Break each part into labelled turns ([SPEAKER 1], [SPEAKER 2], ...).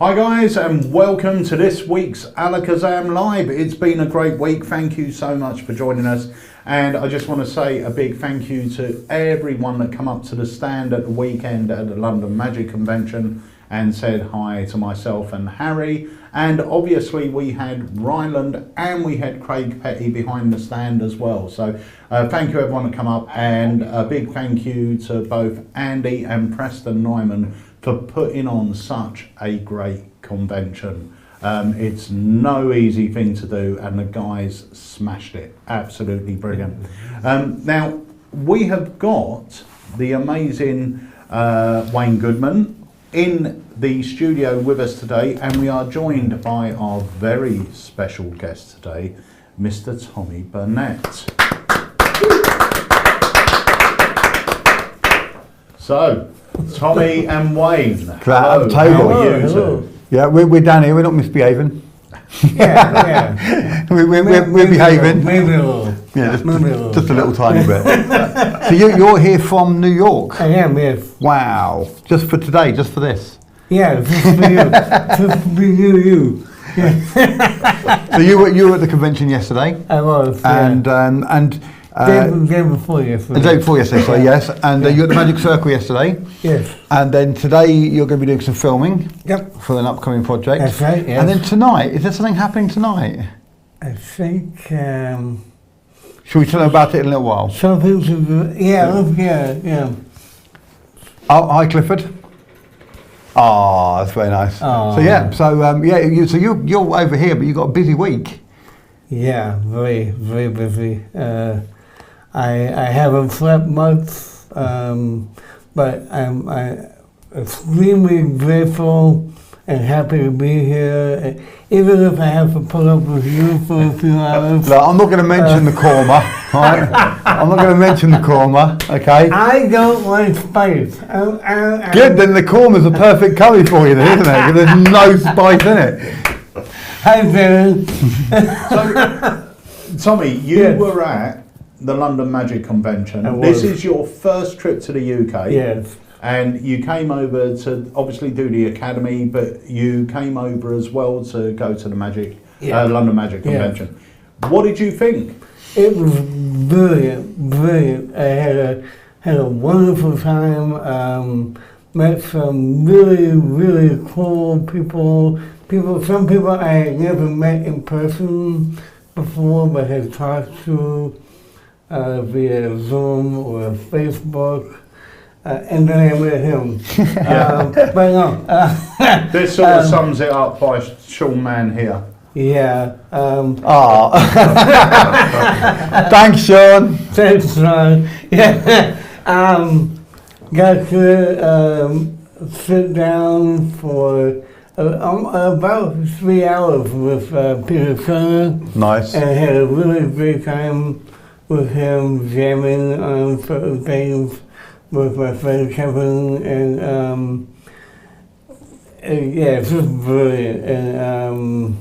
[SPEAKER 1] Hi guys, and welcome to this week's AlakazamMagicUK Live. It's been a great week. Thank you so much for joining us. And I just want to say a big thank you to everyone that come up to the stand at the weekend at the London Magic Convention and said hi to myself and Harry. And obviously we had Ryland and we had Craig Petty behind the stand as well. So thank you everyone that come up, and a big thank you to both Andy and Preston Nyman for putting on such a great convention. It's no easy thing to do, and the guys smashed it. Absolutely brilliant. Now, we have got the amazing Wayne Goodman in the studio with us today, and we are joined by our very special guest today, Mr. Tommy Burnett. So, Tommy and Wayne.
[SPEAKER 2] Hello.
[SPEAKER 1] How are you two?
[SPEAKER 2] Yeah, we're down here. We're not misbehaving.
[SPEAKER 3] Yeah.
[SPEAKER 2] We're behaving.
[SPEAKER 3] Maybe a little.
[SPEAKER 2] Yeah, just a little tiny bit. So you're here from New York?
[SPEAKER 3] I am, yes.
[SPEAKER 2] Wow. Just for today, just for this?
[SPEAKER 3] Yeah, just for you. Just for you. Yeah.
[SPEAKER 2] So you were at the convention yesterday?
[SPEAKER 3] I was, yeah.
[SPEAKER 2] And
[SPEAKER 3] day before yesterday.
[SPEAKER 2] the day before yesterday, sorry, yes. And you were at the Magic Circle yesterday?
[SPEAKER 3] Yes.
[SPEAKER 2] And then today you're going to be doing some filming?
[SPEAKER 3] Yep.
[SPEAKER 2] For an upcoming project?
[SPEAKER 3] That's right, yes.
[SPEAKER 2] And then tonight, is there something happening tonight?
[SPEAKER 3] I think,
[SPEAKER 2] Shall we tell them about it in a little while?
[SPEAKER 3] something to do, yeah.
[SPEAKER 2] Oh, hi Clifford. Oh, that's very nice.
[SPEAKER 3] Oh.
[SPEAKER 2] So yeah, so you're over here, but you've got a busy week.
[SPEAKER 3] Yeah, very, very busy. I haven't slept much, but I'm extremely grateful and happy to be here, even if I have to put up with you for a few hours.
[SPEAKER 2] Look, I'm not going to mention the korma, right? I'm not going to mention the korma, okay?
[SPEAKER 3] I don't like spice.
[SPEAKER 2] Good, then the korma's a perfect curry for you, then, isn't it? 'Cause there's no spice in it.
[SPEAKER 3] Hi, Ben.
[SPEAKER 1] So, Tommy, you
[SPEAKER 3] Yes.
[SPEAKER 1] were at the London Magic Convention.
[SPEAKER 3] I was.
[SPEAKER 1] This is your first trip to the UK.
[SPEAKER 3] Yes.
[SPEAKER 1] And you came over to obviously do the academy, but you came over as well to go to the London Magic Convention. What did you think?
[SPEAKER 3] It was brilliant. I had a wonderful time. Met some really cool people. Some people I had never met in person before, but had talked to via Zoom or Facebook. And then I met him. But no.
[SPEAKER 1] This sort of sums it up by Sean Mann here.
[SPEAKER 3] Yeah.
[SPEAKER 2] Thanks, Sean.
[SPEAKER 3] Thanks, Ron. Yeah. Got to sit down for about 3 hours with Peter Turner.
[SPEAKER 2] Nice.
[SPEAKER 3] And had a really great time with him, jamming on certain things with my friend Kevin, and yeah, it's just brilliant, and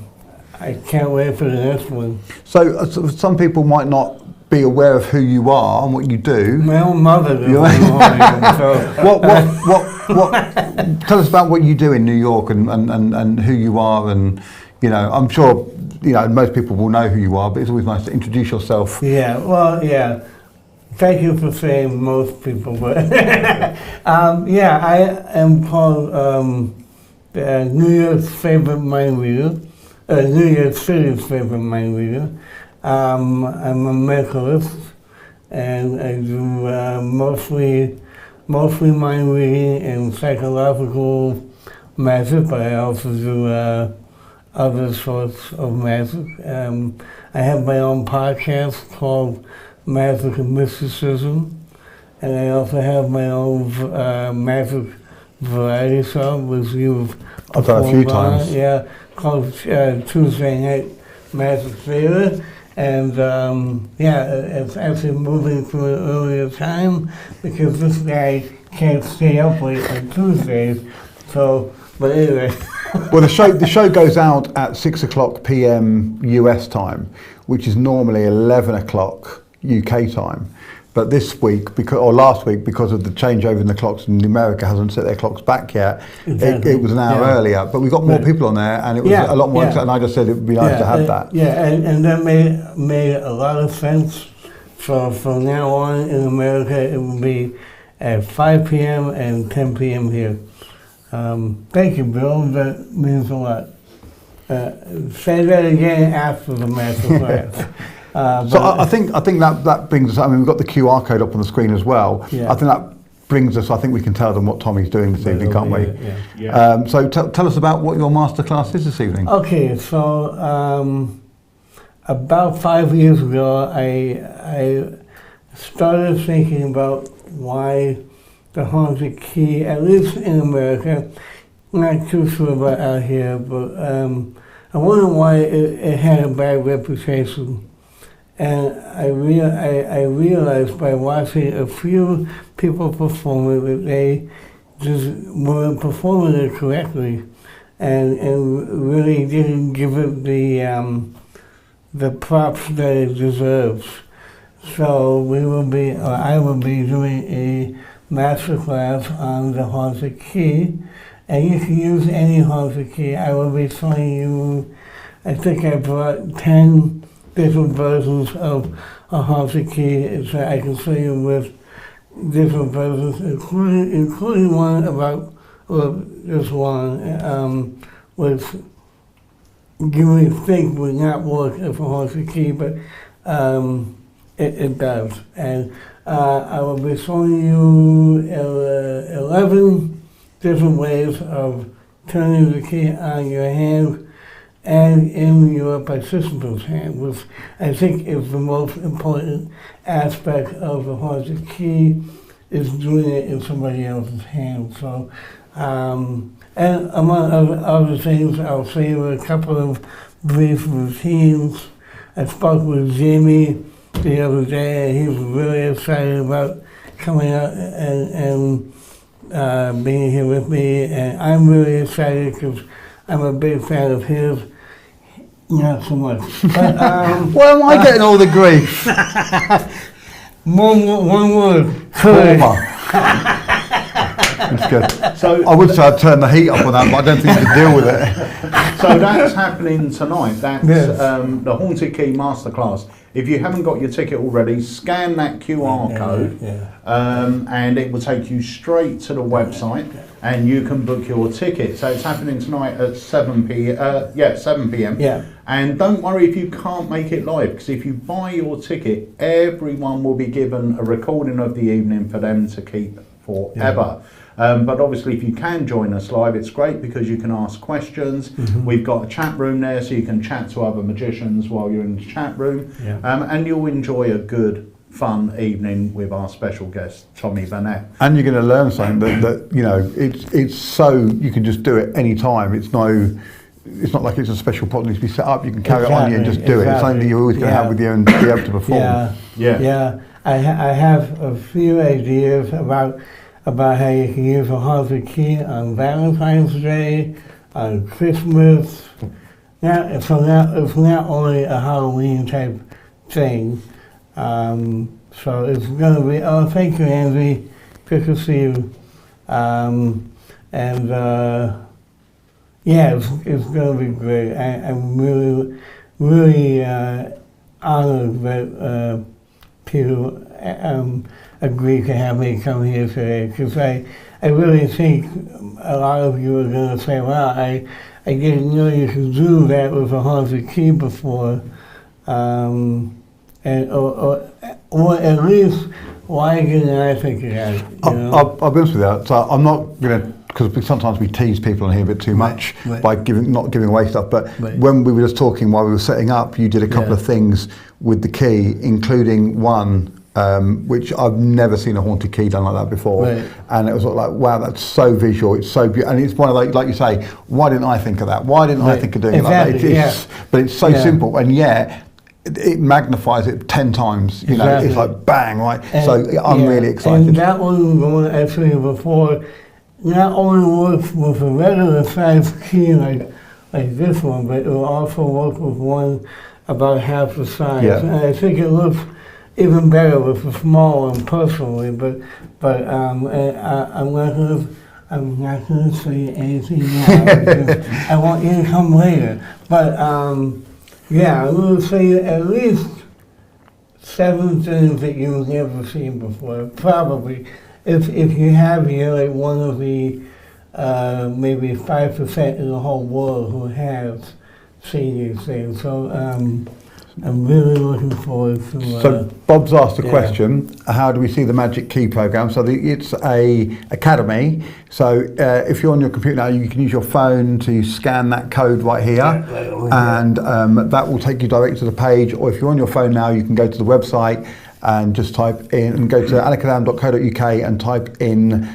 [SPEAKER 3] I can't wait for the next one.
[SPEAKER 2] So some people might not be aware of who you are and what you do.
[SPEAKER 3] My own mother doesn't know so.
[SPEAKER 2] What? Tell us about what you do in New York and who you are, and I'm sure most people will know who you are, but it's always nice to introduce yourself.
[SPEAKER 3] Yeah, well, yeah. Thank you for saying most people, but yeah, I am called New York's favorite mind reader, New York City's favorite mind reader. I'm a mentalist, and I do mostly mind reading and psychological magic, but I also do other sorts of magic. I have my own podcast called Magic and Mysticism, and I also have my own magic variety show, which you've
[SPEAKER 2] I've done a few times.
[SPEAKER 3] Yeah, called Tuesday Night Magic Theater, and yeah, it's actually moving to an earlier time because this guy can't stay up late on Tuesdays. So, but anyway.
[SPEAKER 2] Well, the show goes out at 6:00 p.m. US time, which is normally 11 o'clock UK time. But this week, or last week, because of the changeover in the clocks, and America hasn't set their clocks back yet,
[SPEAKER 3] Exactly.
[SPEAKER 2] it was an hour earlier. But we got more people on there, and it was a lot more exciting. And I just said it would be nice to have that.
[SPEAKER 3] Yeah, and that made a lot of sense. So from now on in America, it will be at 5 p.m. and 10 p.m. here. Thank you, Bill. That means a lot. Say that again after the masterclass.
[SPEAKER 2] So I think that brings us. I mean, we've got the QR code up on the screen as well.
[SPEAKER 3] Yeah.
[SPEAKER 2] I think that brings us. I think we can tell them what Tommy's doing this evening, can't we?
[SPEAKER 3] Yeah.
[SPEAKER 2] So tell us about what your masterclass is this evening.
[SPEAKER 3] Okay, so about 5 years ago, I started thinking about why the haunted key, at least in America, not too sure about out here, but I wonder why it had a bad reputation. And I realized by watching a few people perform it that they just weren't performing it correctly, and really didn't give it the props that it deserves. So I will be doing a masterclass on the haunted key, and you can use any haunted key. I will be showing you. I think I brought 10 different versions of a haunted key, so I can show you with different versions, including one about, well, just one, which you would think would not work as a haunted key, but it does. And I will be showing you 11 different ways of turning the key on your hand and in your participant's hand, which I think is the most important aspect of the haunted key, is doing it in somebody else's hand. So, and among other things, I'll show you a couple of brief routines. I spoke with Jamie the other day, and he was really excited about coming out and being here with me, and I'm really excited because I'm a big fan of his. Not so much. But,
[SPEAKER 2] Why am I getting all the grief?
[SPEAKER 3] one word.
[SPEAKER 2] Trauma. That's good. So I would say I'd turn the heat up on that, but I don't think you can deal with it.
[SPEAKER 1] So that's happening tonight. That's the Haunted Key Masterclass. If you haven't got your ticket already, scan that QR code, and it will take you straight to the website, and you can book your ticket. So it's happening tonight at 7 p.m.
[SPEAKER 3] Yeah.
[SPEAKER 1] And don't worry if you can't make it live, because if you buy your ticket, everyone will be given a recording of the evening for them to keep forever. But obviously, if you can join us live, it's great because you can ask questions. We've got a chat room there, so you can chat to other magicians while you're in the chat room. And you'll enjoy a good, fun evening with our special guest, Tommy Burnett.
[SPEAKER 2] And you're going to learn something that you know, it's so, you can just do it any time. It's not like it's a special pot that needs to be set up. You can carry it on you and just do it. It's something that you're always going to have with you and be able to perform.
[SPEAKER 3] I have a few ideas about how you can use a haunted key on Valentine's Day, on Christmas. Now, it's not only a Halloween type thing. So it's going to be, oh, thank you, Andy. Good to see you. It's going to be great. I'm really honored that people agreed to have me come here today, because I really think a lot of you are going to say, well, I didn't know you could do that with a haunted key before, or at least, why didn't I think of that?
[SPEAKER 2] I'll be honest with you, so I'm not going to, because sometimes we tease people on here a bit too much by not giving away stuff, but when we were just talking while we were setting up, you did a couple of things with the key, including one which I've never seen a haunted key done like that before, and it was like, wow, that's so visual, it's so beautiful, and it's one of like you say, why didn't I think of that? Why didn't I think of doing it like that? But it's so simple, and yet it magnifies it 10 times. You know, it's like bang, right? And so I'm really excited.
[SPEAKER 3] And that one actually before not only works with a regular size key like this one, but it will also work with one about half the size. And I think it looks even better with the small one personally, but I'm not gonna say anything now because I want you to come later. But yeah, I'm gonna say at least 7 things that you've never seen before. Probably, if you have here like one of the maybe 5% in the whole world who have seen these things. So I'm really looking forward to.
[SPEAKER 2] So Bob's asked a question: how do we see the Magic Key program? So it's a academy. So if you're on your computer now, you can use your phone to scan that code right here, and that will take you directly to the page. Or if you're on your phone now, you can go to the website and just type in and go to AlakazamMagicUK and type in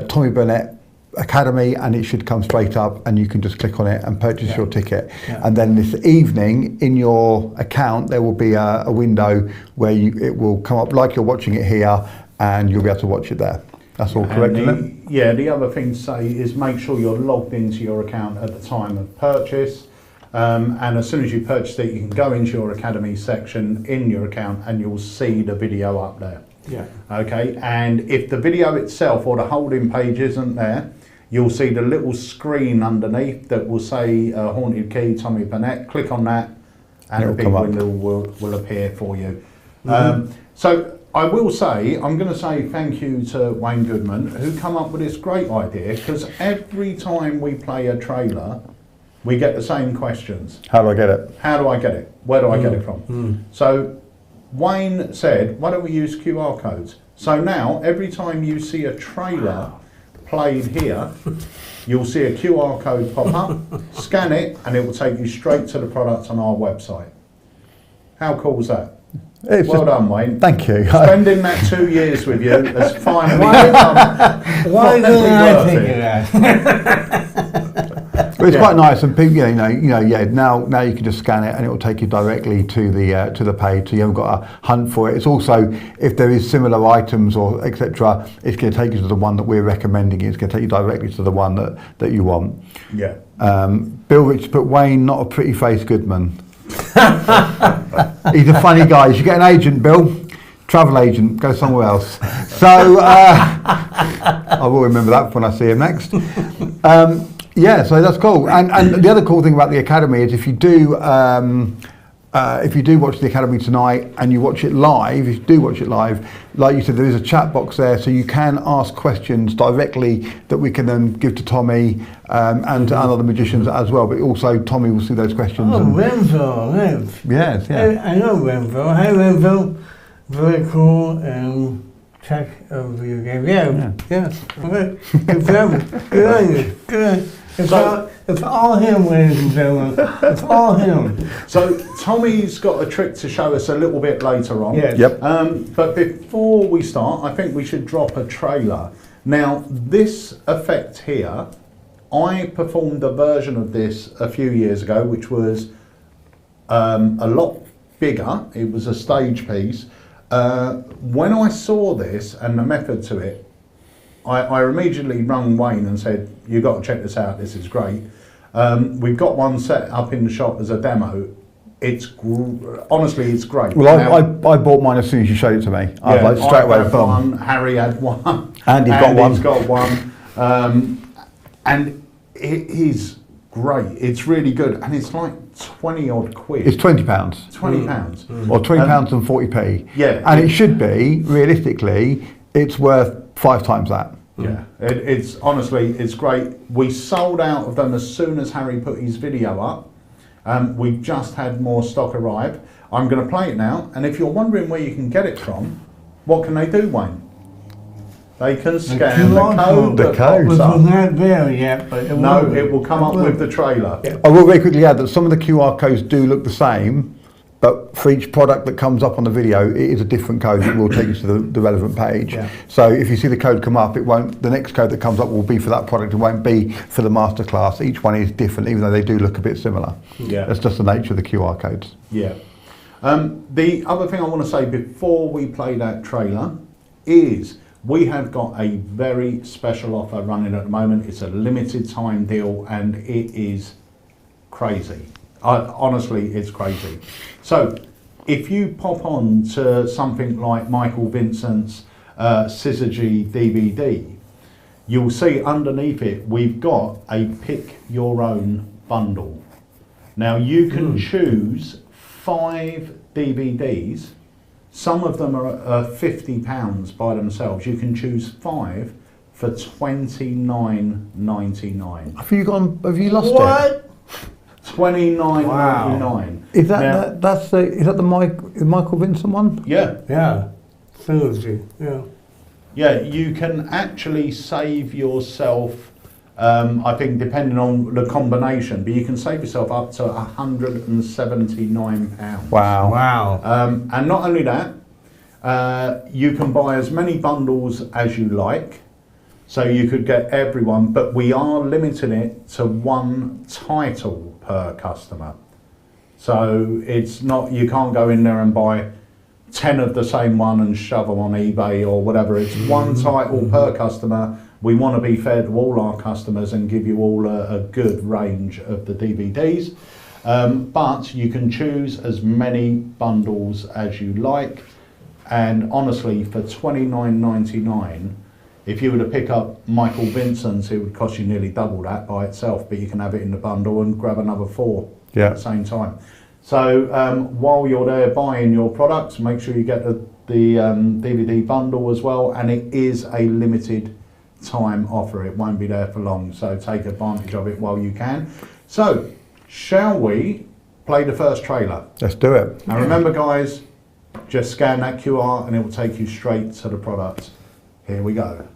[SPEAKER 2] Tommy Burnett Academy, and it should come straight up, and you can just click on it and purchase your ticket. And then this evening in your account there will be a window where it will come up like you're watching it here, and you'll be able to watch it there. That's all correct, isn't it?
[SPEAKER 1] Yeah, the other thing to say is make sure you're logged into your account at the time of purchase, and as soon as you purchase it, you can go into your academy section in your account and you'll see the video up there.
[SPEAKER 3] Yeah.
[SPEAKER 1] Okay, and if the video itself or the holding page isn't there, you'll see the little screen underneath that will say Haunted Key, Tommy Burnett. Click on that and a big window will appear for you. So I will say, I'm going to say thank you to Wayne Goodman, who come up with this great idea, because every time we play a trailer, we get the same questions.
[SPEAKER 2] How do I get it?
[SPEAKER 1] How do I get it? Where do I get it from? So Wayne said, why don't we use QR codes? So now, every time you see a trailer played here, you'll see a QR code pop up, scan it, and it will take you straight to the product on our website. How cool is that? Well done, Wayne.
[SPEAKER 2] Thank you.
[SPEAKER 1] Spending that 2 years with you has finally become
[SPEAKER 3] Why didn't I think of that?
[SPEAKER 2] But it's quite nice, and people, now you can just scan it, and it will take you directly to the page, so you haven't got to hunt for it. It's also, if there is similar items or etc., it's going to take you to the one that we're recommending. It's going to take you directly to the one that you want.
[SPEAKER 1] Yeah.
[SPEAKER 2] Bill Rich put Wayne, not a pretty face Goodman. He's a funny guy. You should get an agent, Bill. Travel agent, go somewhere else. So I will remember that when I see him next. Yeah, so that's cool. And the other cool thing about the Academy is if you do watch the Academy tonight and you watch it live, if you do watch it live, like you said, there is a chat box there, so you can ask questions directly that we can then give to Tommy and to other magicians as well. But also Tommy will see those questions.
[SPEAKER 3] Oh, Renville, Rev.
[SPEAKER 2] Yes, yeah.
[SPEAKER 3] I know Renville. Hi, Renville. Very cool tech of video game. Yeah. Okay. Good job. Good on you. Good on you. It's all him, ladies and gentlemen. It's all him.
[SPEAKER 1] So Tommy's got a trick to show us a little bit later on.
[SPEAKER 3] Yes.
[SPEAKER 2] Yep.
[SPEAKER 1] But before we start, I think we should drop a trailer. Now, this effect here, I performed a version of this a few years ago, which was a lot bigger. It was a stage piece. When I saw this and the method to it, I immediately rung Wayne and said, "You've got to check this out, this is great." We've got one set up in the shop as a demo. Honestly, it's great.
[SPEAKER 2] Well, I bought mine as soon as you showed it to me. I was like, straight away, boom.
[SPEAKER 1] Harry had one.
[SPEAKER 2] Andy's got
[SPEAKER 1] one. And it is great. It's really good. And it's like 20 odd quid.
[SPEAKER 2] It's £20.
[SPEAKER 1] £20.
[SPEAKER 2] Or £20 and 40p.
[SPEAKER 1] Yeah.
[SPEAKER 2] And it should be, realistically, it's worth 5 times that.
[SPEAKER 1] Yeah, it's honestly, it's great. We sold out of them as soon as Harry put his video up. We've just had more stock arrive. I'm going to play it now, and if you're wondering where you can get it from, what can they do, Wayne? They can scan the code.
[SPEAKER 2] The code.
[SPEAKER 3] It's not there yet, but it
[SPEAKER 1] will come up with the trailer.
[SPEAKER 3] Yeah.
[SPEAKER 2] I will very quickly add that some of the QR codes do look the same, but for each product that comes up on the video, it is a different code. It will take you to the relevant page.
[SPEAKER 3] Yeah.
[SPEAKER 2] So if you see the code come up, the next code that comes up will be for that product. It won't be for the masterclass. Each one is different, even though they do look a bit similar.
[SPEAKER 1] Yeah.
[SPEAKER 2] That's just the nature of the QR codes.
[SPEAKER 1] Yeah. The other thing I want to say before we play that trailer is we have got a very special offer running at the moment. It's a limited time deal and it is crazy. Honestly, it's crazy. So if you pop on to something like Michael Vincent's Syzygy DVD, you'll see underneath it we've got a pick your own bundle. Now you can choose 5 DVDs. Some of them are £50 by themselves. You can choose 5 for $29.99.
[SPEAKER 2] Have you lost it?
[SPEAKER 3] What?
[SPEAKER 1] $29.99.
[SPEAKER 2] Is that the Michael Vincent one?
[SPEAKER 1] Yeah.
[SPEAKER 3] Yeah. Seriously. Yeah.
[SPEAKER 1] Yeah, you can actually save yourself, I think depending on the combination, but you can save yourself up to £179.
[SPEAKER 2] Wow.
[SPEAKER 3] Wow.
[SPEAKER 1] And not only that, you can buy as many bundles as you like, so you could get everyone, but we are limiting it to 1 title per customer. So it's not, you can't go in there and buy 10 of the same one and shove them on eBay or whatever. It's 1 title per customer. We want to be fair to all our customers and give you all a good range of the DVDs. But you can choose as many bundles as you like. And honestly, for $29.99, if you were to pick up Michael Vincent's, it would cost you nearly double that by itself, but you can have it in the bundle and grab another 4 at the same time. So while you're there buying your products, make sure you get the DVD bundle as well, and it is a limited time offer. It won't be there for long, so take advantage of it while you can. So, shall we play the first trailer?
[SPEAKER 2] Let's do it.
[SPEAKER 1] And remember guys, just scan that QR and it will take you straight to the product. Here we go.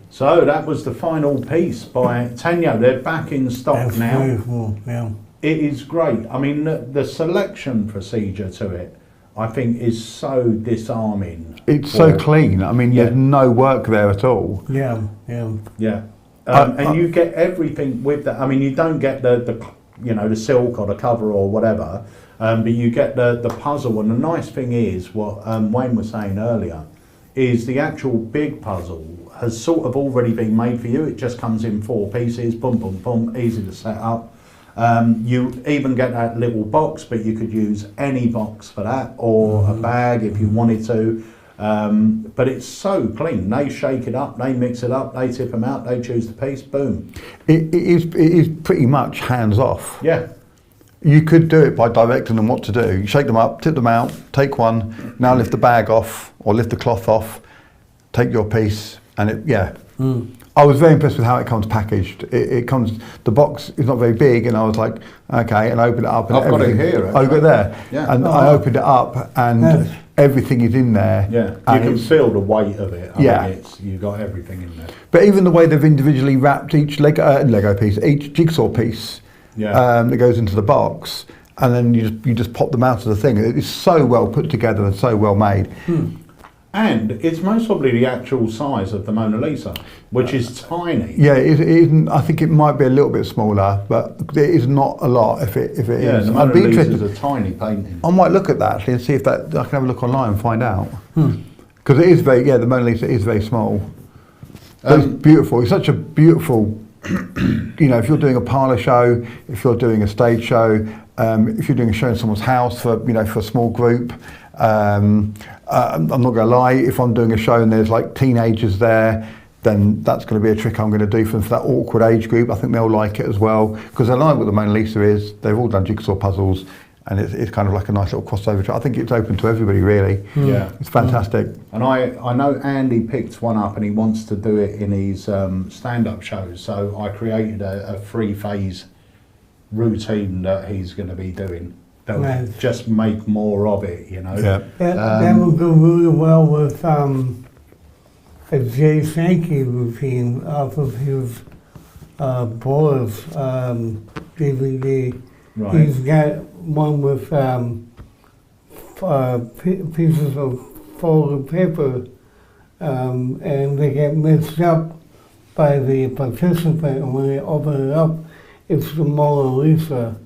[SPEAKER 1] So that was the final piece by Tanya. They're back in stock
[SPEAKER 3] That's
[SPEAKER 1] now.
[SPEAKER 3] beautiful. Yeah.
[SPEAKER 1] It is great. I mean, the selection procedure to it, I think, is so disarming.
[SPEAKER 2] It's so clean. I mean, there's no work there at all.
[SPEAKER 3] Yeah. Yeah.
[SPEAKER 1] Yeah. And you get everything with that. I mean, you don't get the the silk or the cover or whatever, but you get the puzzle. And the nice thing is, what Wayne was saying earlier, is the actual big puzzle has sort of already been made for you. It just comes in 4 pieces, boom, boom, boom, easy to set up. You even get that little box, but you could use any box for that, or a bag if you wanted to. But it's so clean. They shake it up, they mix it up, they tip them out, they choose the piece, boom.
[SPEAKER 2] It is pretty much hands off.
[SPEAKER 1] Yeah.
[SPEAKER 2] You could do it by directing them what to do. You shake them up, tip them out, take one, now lift the bag off or lift the cloth off, take your piece, and I was very impressed with how it comes packaged. It comes, the box is not very big, and I was like, okay, and I opened it up. And
[SPEAKER 1] I've got it here.
[SPEAKER 2] Oh, you got it there?
[SPEAKER 1] Yeah.
[SPEAKER 2] And I opened it up, and everything is in there.
[SPEAKER 1] Yeah, you can feel the weight of it. I mean, you've got everything in there.
[SPEAKER 2] But even the way they've individually wrapped each Lego piece, each jigsaw piece, that goes into the box, and then you just pop them out of the thing. It's so well put together and so well made.
[SPEAKER 1] And it's most probably the actual size of the Mona Lisa, which is tiny.
[SPEAKER 2] Yeah, it isn't. I think it might be a little bit smaller, but it is not a lot. If it is,
[SPEAKER 1] the Mona Lisa is a tiny painting.
[SPEAKER 2] I might look at that actually and see if that I can have a look online and find out. Because it is very. Yeah, the Mona Lisa is very small. It's beautiful. It's such a beautiful. If you're doing a parlour show, if you're doing a stage show, if you're doing a show in someone's house for for a small group. I'm not going to lie, if I'm doing a show and there's like teenagers there, then that's going to be a trick I'm going to do for that awkward age group. I think they'll like it as well, because they like what the Mona Lisa is. They've all done jigsaw puzzles, and it's kind of like a nice little crossover. I think it's open to everybody, really.
[SPEAKER 1] Yeah,
[SPEAKER 2] it's fantastic.
[SPEAKER 1] And I know Andy picked one up, and he wants to do it in his stand-up shows. So I created a 3-phase routine that he's going to be doing. They'll just make more of it, you know.
[SPEAKER 3] Yeah. That will go really well with a Jay Sankey routine off of his Boris DVD.
[SPEAKER 1] Right.
[SPEAKER 3] He's got one with pieces of folded paper, and they get mixed up by the participant, and when they open it up, it's the Mona Lisa.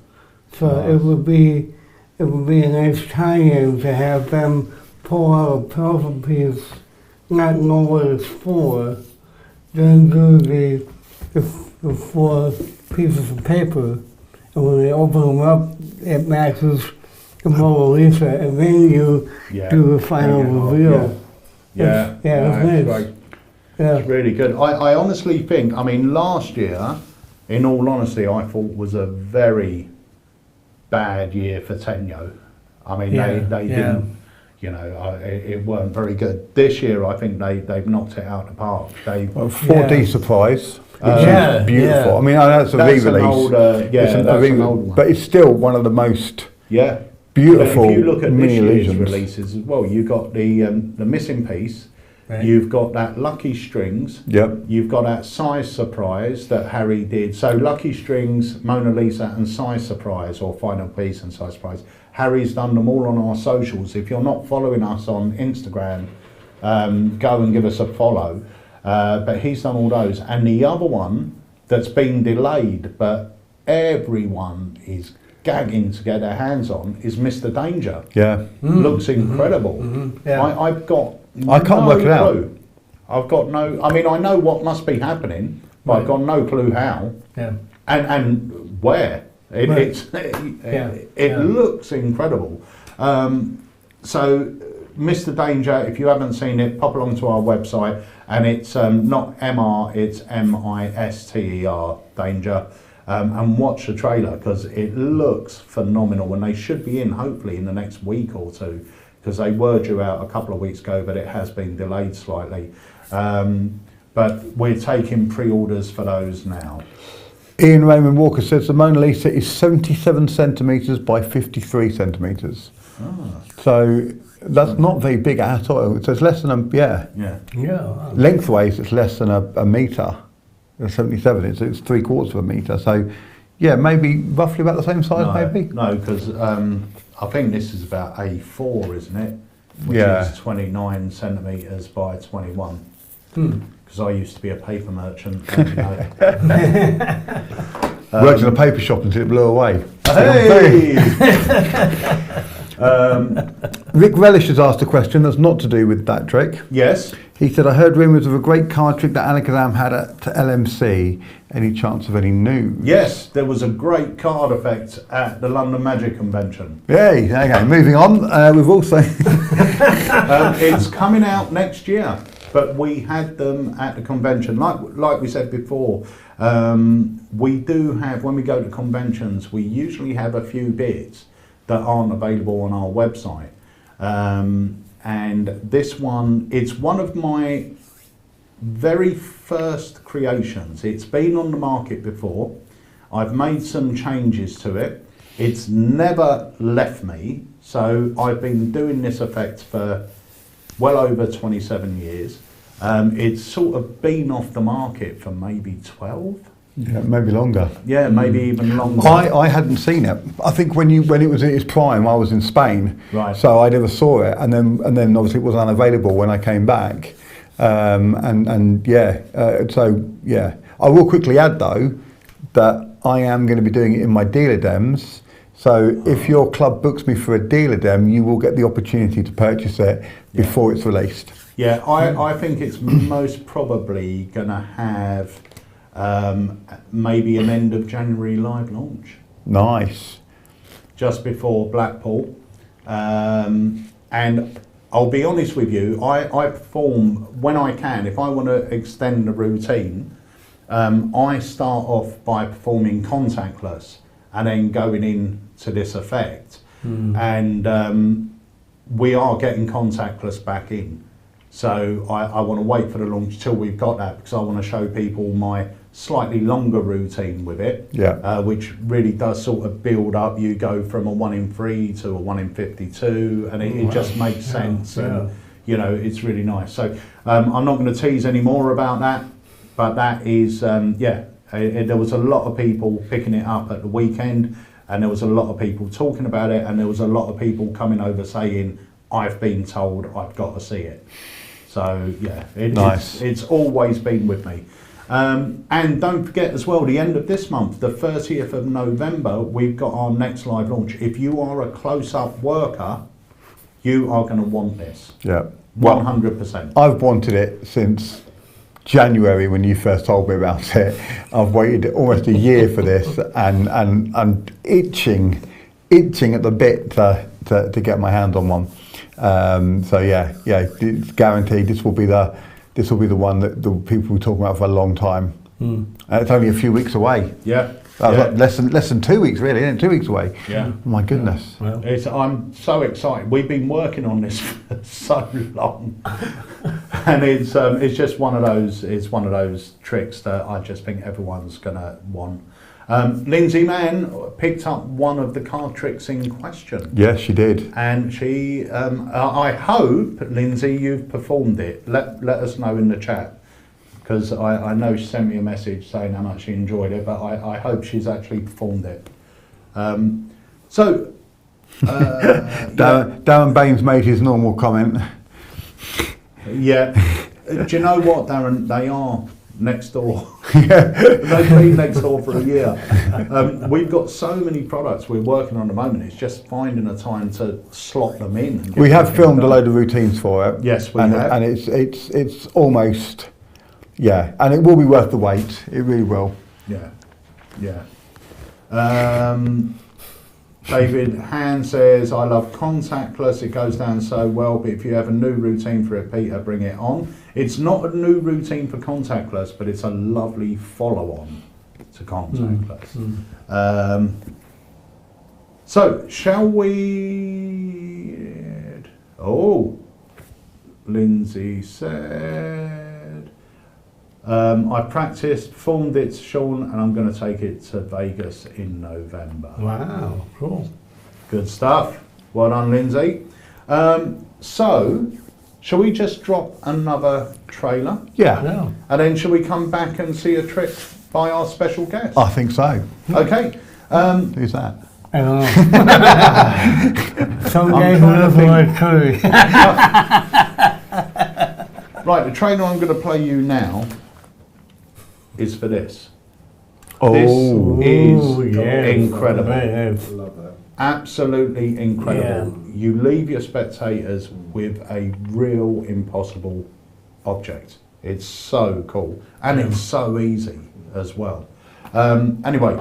[SPEAKER 3] So
[SPEAKER 1] Nice.
[SPEAKER 3] it would be a nice tie-in to have them pull out a puzzle piece, not know what it's for, then do the 4 pieces of paper, and when they open them up, it matches the Mona Lisa, and then you do the final reveal.
[SPEAKER 1] Yeah,
[SPEAKER 3] It's nice.
[SPEAKER 1] great.
[SPEAKER 3] Yeah.
[SPEAKER 1] It's really good. I honestly think, I mean, last year, in all honesty, I thought was a very bad year for Tenyo. I mean, they didn't, you know, it weren't very good. This year, I think they've knocked it out of the park.
[SPEAKER 2] 4D Surprise, which
[SPEAKER 3] Yeah,
[SPEAKER 2] is beautiful.
[SPEAKER 3] yeah.
[SPEAKER 2] I mean, I know it's a
[SPEAKER 1] That's an
[SPEAKER 2] re-release.
[SPEAKER 1] old,
[SPEAKER 2] It's
[SPEAKER 1] an old one.
[SPEAKER 2] but it's still one of the most
[SPEAKER 1] Yeah.
[SPEAKER 2] beautiful
[SPEAKER 1] But if you look at this
[SPEAKER 2] mini
[SPEAKER 1] year's
[SPEAKER 2] illusions.
[SPEAKER 1] releases as well, you've got the missing piece,
[SPEAKER 3] Right.
[SPEAKER 1] you've got that Lucky Strings,
[SPEAKER 2] Yep.
[SPEAKER 1] you've got that Size Surprise that Harry did. So Lucky Strings, Mona Lisa and Size Surprise, or Final Piece and Size Surprise. Harry's done them all on our socials. If you're not following us on Instagram, go and give us a follow. But he's done all those. And the other one that's been delayed, but everyone is gagging to get their hands on, is Mr. Danger.
[SPEAKER 2] Yeah.
[SPEAKER 1] Looks incredible.
[SPEAKER 3] Yeah.
[SPEAKER 1] I've got
[SPEAKER 2] I can't work it out.
[SPEAKER 1] clue. I've got no, I mean, I know what must be happening, but I've got no clue how
[SPEAKER 3] Yeah.
[SPEAKER 1] and where.
[SPEAKER 3] Right.
[SPEAKER 1] It looks incredible. So, Mr. Danger, if you haven't seen it, pop along to our website, and it's not MR, it's MISTER, Danger, and watch the trailer, because it looks phenomenal, and they should be in hopefully in the next week or two, because they were due out a couple of weeks ago, but it has been delayed slightly. But we're taking pre-orders for those now.
[SPEAKER 2] Ian Raymond Walker says the Mona Lisa is 77 centimetres by 53 centimetres. So that's not very big at all. So it's less than a,
[SPEAKER 1] Yeah.
[SPEAKER 2] lengthways it's less than a metre. 77, it's 3/4 of a metre. So yeah, maybe roughly about the same size, maybe?
[SPEAKER 1] No, because I think this is about A4, isn't it? Which
[SPEAKER 2] Yeah.
[SPEAKER 1] is 29 centimetres by 21. Because I used to be a paper merchant. And, you know.
[SPEAKER 2] Worked in a paper shop until it blew away.
[SPEAKER 1] Hey!
[SPEAKER 2] Rick Relish has asked a question that's not to do with that trick.
[SPEAKER 1] Yes.
[SPEAKER 2] He said, I heard rumours of a great card trick that ALAKAZAM had at LMC. Any chance of any news?
[SPEAKER 1] Yes, there was a great card effect at the London Magic Convention.
[SPEAKER 2] Yay, okay, moving on. We've also...
[SPEAKER 1] It's coming out next year, but we had them at the convention. Like we said before, we do have, when we go to conventions, we usually have a few bits that aren't available on our website. And this one, it's one of my very first creations. It's been on the market before. I've made some changes to it. It's never left me. So I've been doing this effect for well over 27 years. It's sort of been off the market for maybe 12.
[SPEAKER 2] Yeah, maybe longer.
[SPEAKER 1] Yeah, maybe even longer.
[SPEAKER 2] I hadn't seen it. I think when it was in its prime, I was in Spain,
[SPEAKER 1] Right.
[SPEAKER 2] so I never saw it, and then obviously it was unavailable when I came back, so yeah. I will quickly add though that I am going to be doing it in my dealer dems. So if your club books me for a dealer dem, you will get the opportunity to purchase it before it's released.
[SPEAKER 1] Yeah, I think it's most probably going to have maybe an end of January live launch.
[SPEAKER 2] Nice.
[SPEAKER 1] Just before Blackpool. And I'll be honest with you, I perform when I can. If I want to extend the routine, I start off by performing contactless and then going in to this effect. And we are getting contactless back in. So I want to wait for the launch till we've got that, because I want to show people my slightly longer routine with it, which really does sort of build up. You go from a 1 in 3 to a 1 in 52, and it just makes sense. And you know, it's really nice. So I'm not going to tease any more about that, but that is, there was a lot of people picking it up at the weekend, and there was a lot of people talking about it, and there was a lot of people coming over saying, I've been told I've got to see it. So yeah, it's always been with me. And don't forget as well, the end of this month, the 30th of November, we've got our next live launch. If you are a close-up worker, you are going to want this. Yeah. 100%.
[SPEAKER 2] I've wanted it since January when you first told me about it. I've waited almost a year for this, and I'm itching at the bit to get my hand on one. So yeah, it's guaranteed. This will be the one that the people will talk about for a long time. It's only a few weeks away. Less than 2 weeks, really, isn't it? 2 weeks away. Oh my goodness.
[SPEAKER 1] Well, I'm so excited. We've been working on this for so long, and it's just one of those. It's one of those tricks that I just think everyone's gonna want. Lindsay Mann picked up one of the card tricks in question.
[SPEAKER 2] Yes, she did.
[SPEAKER 1] And she, I hope, Lindsay, you've performed it. Let us know in the chat, because I know she sent me a message saying how much she enjoyed it, but I hope she's actually performed it.
[SPEAKER 2] Darren Baines made his normal comment.
[SPEAKER 1] Yeah. Do you know what, Darren? They are next door. They've been next door for a year. We've got so many products we're working on at the moment. It's just finding a time to slot them in.
[SPEAKER 2] We have filmed a load of routines for it.
[SPEAKER 1] Yes, we have.
[SPEAKER 2] And it's almost, and it will be worth the wait. It really will.
[SPEAKER 1] Yeah. David Han says, I love contactless, it goes down so well, but if you have a new routine for it, Peter, bring it on. It's not a new routine for contactless, but it's a lovely follow-on to contactless. So, shall we... Oh, Lindsay said, I practiced, performed it to Sean, and I'm going to take it to Vegas in November.
[SPEAKER 3] Wow, cool.
[SPEAKER 1] Good stuff. Well done, Lindsay. So, shall we just drop another trailer?
[SPEAKER 2] Yeah.
[SPEAKER 1] And then shall we come back and see a trick by our special guest?
[SPEAKER 2] I think so.
[SPEAKER 1] Okay.
[SPEAKER 2] Who's that?
[SPEAKER 3] I don't know. Some guy who lives in Curry.
[SPEAKER 1] Right, the trailer I'm going to play you now is for this.
[SPEAKER 2] Oh,
[SPEAKER 1] this is incredible.
[SPEAKER 3] I
[SPEAKER 1] love that. Absolutely incredible. Yeah. You leave your spectators with a real impossible object. It's so cool, and it's so easy as well. Anyway,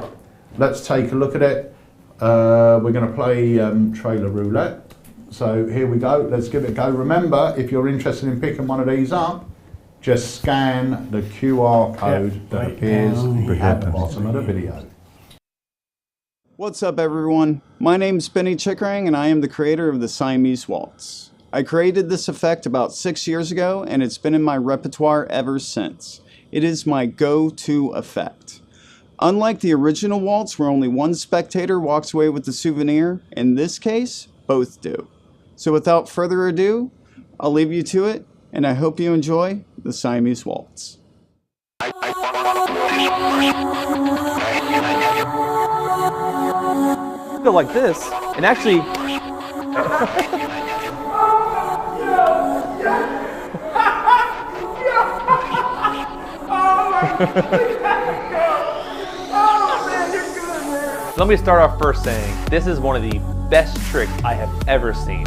[SPEAKER 1] let's take a look at it. We're going to play trailer roulette. So here we go. Let's give it a go. Remember, if you're interested in picking one of these up, just scan the QR code that appears at the bottom of the video.
[SPEAKER 4] What's up, everyone? My name's Benny Chickering, and I am the creator of the Siamese Waltz. I created this effect about 6 years ago, and it's been in my repertoire ever since. It is my go-to effect. Unlike the original waltz, where only one spectator walks away with the souvenir, in this case, both do. So without further ado, I'll leave you to it, and I hope you enjoy the Siamese Waltz.
[SPEAKER 5] Go like this, and actually... Let me start off first saying, this is one of the best tricks I have ever seen.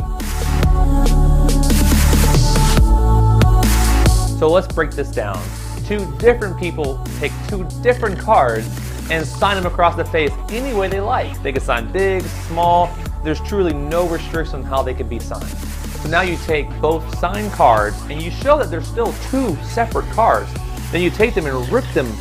[SPEAKER 5] So let's break this down. Two different people pick two different cards and sign them across the face any way they like. They can sign big, small, there's truly no restriction on how they can be signed. So now you take both signed cards and you show that there's still two separate cards. Then you take them and rip them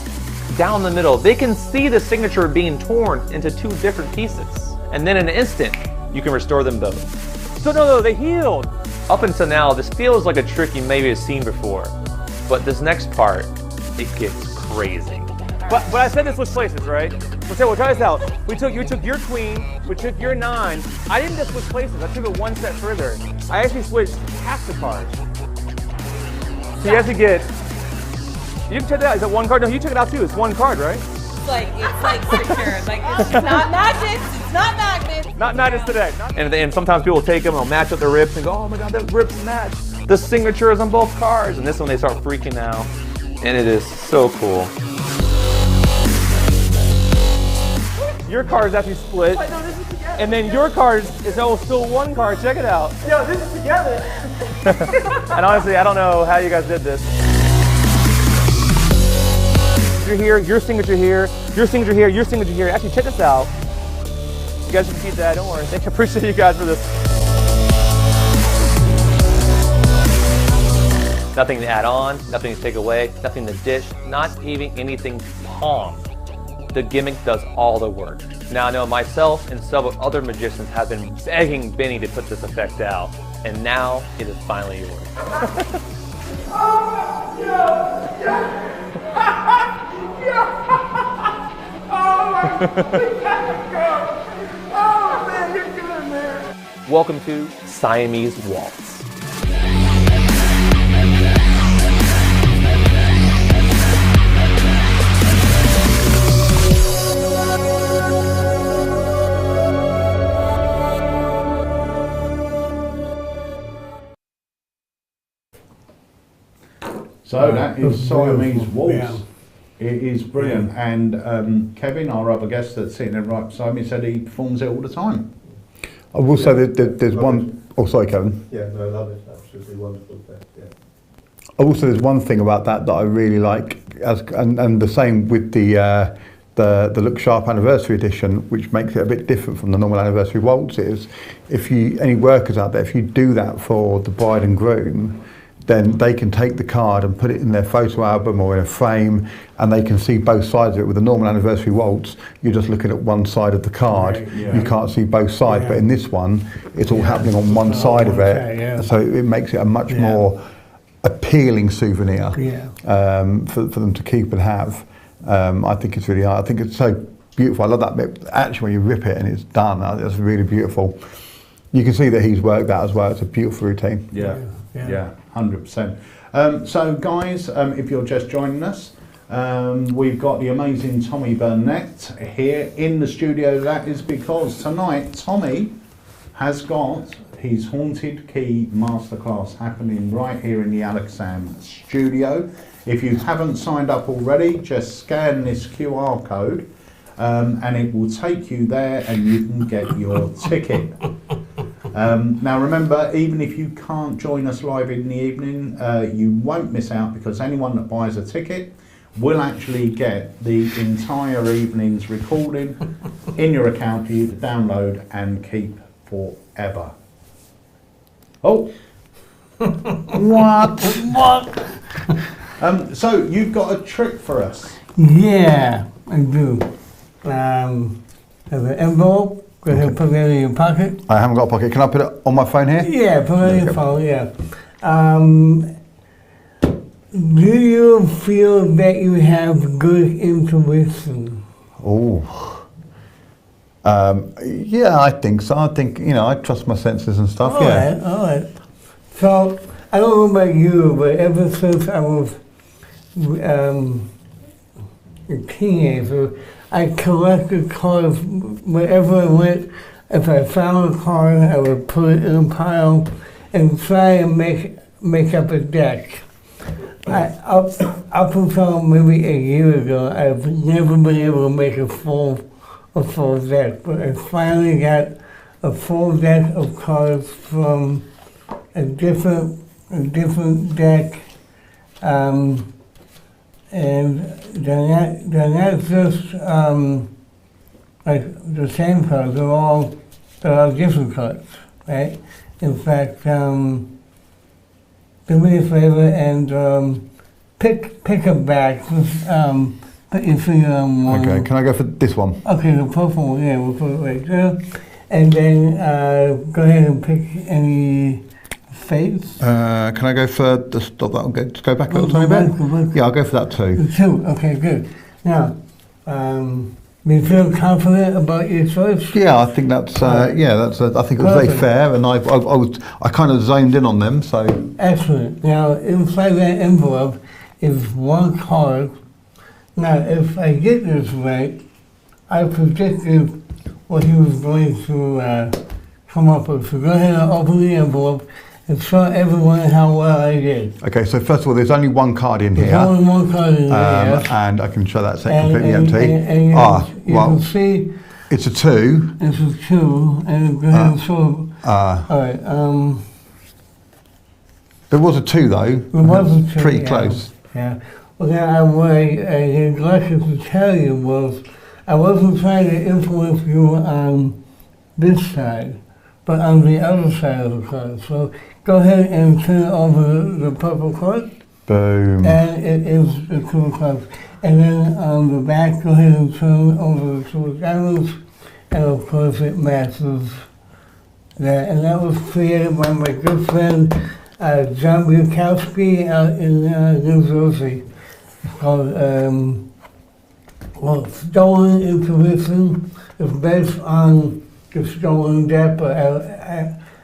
[SPEAKER 5] down the middle. They can see the signature being torn into two different pieces. And then in an instant, you can restore them both.
[SPEAKER 6] So no, they healed.
[SPEAKER 5] Up until now, this feels like a trick you maybe have seen before. But this next part, it gets crazy.
[SPEAKER 6] But I said this was places, right? So try this out. You took your queen, we took your 9. I didn't just switch places, I took it one step further. I actually switched half the cards. So you have to get, you can check it out, is that one card? No, you took it out too, it's one card, right?
[SPEAKER 7] It's like secure, like it's not magnets, it's not magnets.
[SPEAKER 6] Not magnets today.
[SPEAKER 5] And sometimes people will take them and they'll match up their rips and go, oh my God, those rips match. The signature is on both cards. And this one they start freaking out. And it is so cool.
[SPEAKER 6] Your card is actually split. Wait, no, this is together. And then your card is still one card. Check it out. Yo, this is together. And honestly, I don't know how you guys did this. You're here, your signature here, your signature here, your signature here. Actually, check this out. You guys can keep that, don't worry. I appreciate you guys for this.
[SPEAKER 5] Nothing to add on, nothing to take away, nothing to dish, not even anything to palm. The gimmick does all the work. Now I know myself and several other magicians have been begging Benny to put this effect out, and now it is finally yours. Welcome to Siamese Waltz.
[SPEAKER 1] So that is Siamese Waltz.
[SPEAKER 3] Yeah.
[SPEAKER 1] It is brilliant. And Kevin, our other guest that's sitting there right beside me, said he performs it all the time.
[SPEAKER 2] I will say that there's one. Oh, sorry, Kevin.
[SPEAKER 8] Yeah, no, I love it. Absolutely wonderful effect. Yeah.
[SPEAKER 2] I will say there's one thing about that I really like, and the same with the Look Sharp Anniversary Edition, which makes it a bit different from the normal Anniversary Waltz. Is if you any workers out there, if you do that for the bride and groom, then they can take the card and put it in their photo album or in a frame, and they can see both sides of it. With the normal Anniversary Waltz, you're just looking at one side of the card.
[SPEAKER 1] Right, yeah.
[SPEAKER 2] You can't see both sides, but in this one, it's all happening on one side of it. So it makes it a much more appealing souvenir for them to keep and have. I think it's really, I think it's so beautiful. I love that bit. Actually, when you rip it and it's done, it's really beautiful. You can see that he's worked that as well. It's a beautiful routine.
[SPEAKER 1] Yeah, 100%. So guys, if you're just joining us, we've got the amazing Tommy Burnett here in the studio. That is because tonight Tommy has got his Haunted Key Masterclass happening right here in the AlakazamMagicUK studio. If you haven't signed up already, just scan this QR code and it will take you there and you can get your ticket. Now remember, even if you can't join us live in the evening, you won't miss out, because anyone that buys a ticket will actually get the entire evening's recording in your account for you to download and keep forever. Oh!
[SPEAKER 3] What?
[SPEAKER 1] So you've got a trick for us.
[SPEAKER 3] Yeah, I do. There's an envelope. Go ahead and put it in your pocket.
[SPEAKER 2] I haven't got a pocket. Can I put it on my phone here?
[SPEAKER 3] Yeah, put it in your phone, yeah. Do you feel that you have good intuition?
[SPEAKER 2] Oh. Yeah, I think so. I think, I trust my senses and stuff,
[SPEAKER 3] All right. So, I don't know about you, but ever since I was a teenager, I collected cards wherever I went. If I found a card, I would put it in a pile and try and make up a deck. Up until maybe a year ago, I've never been able to make a full deck, but I finally got a full deck of cards from a different deck, and they're not just like the same cards. They're all different cards, right? In fact, do me a favor and pick a back. Just, put your finger on one.
[SPEAKER 2] Okay, can I go for this one?
[SPEAKER 3] Okay, the purple one, yeah, we'll put it right there. And then go ahead and pick any face.
[SPEAKER 2] Can I go for the stop that? Just go back a little tiny bit. Yeah, I'll go for that too.
[SPEAKER 3] Two. Okay, good. Now, do you feel confident about your choice?
[SPEAKER 2] Yeah, I think that's I think it was very fair, and I kind of zoned in on them. So
[SPEAKER 3] excellent. Now, inside that envelope is one card. Now, if I get this right, I predicted what he was going to come up with. So go ahead and open the envelope and show everyone how well I did.
[SPEAKER 2] Okay, so first of all, there's only one card in here.
[SPEAKER 3] There's only one card in there, yes.
[SPEAKER 2] And I can show that set completely
[SPEAKER 3] and
[SPEAKER 2] empty.
[SPEAKER 3] You can see
[SPEAKER 2] it's a 2.
[SPEAKER 3] it's a 2, and go ahead and show. All right.
[SPEAKER 2] There was a 2 though.
[SPEAKER 3] There was a 2.
[SPEAKER 2] Pretty close.
[SPEAKER 3] Yeah. Well, then what I neglected to tell you was I wasn't trying to influence you on this side, but on the other side of the card. So go ahead and turn over the purple card.
[SPEAKER 2] Boom.
[SPEAKER 3] And it is the 2 of clubs. And then on the back, go ahead and turn over the 2 of diamonds. And of course it matches that. And that was created by my good friend, John Bukowski out in New Jersey. It's called Stolen Intuition. It's based on the Stolen Debt, but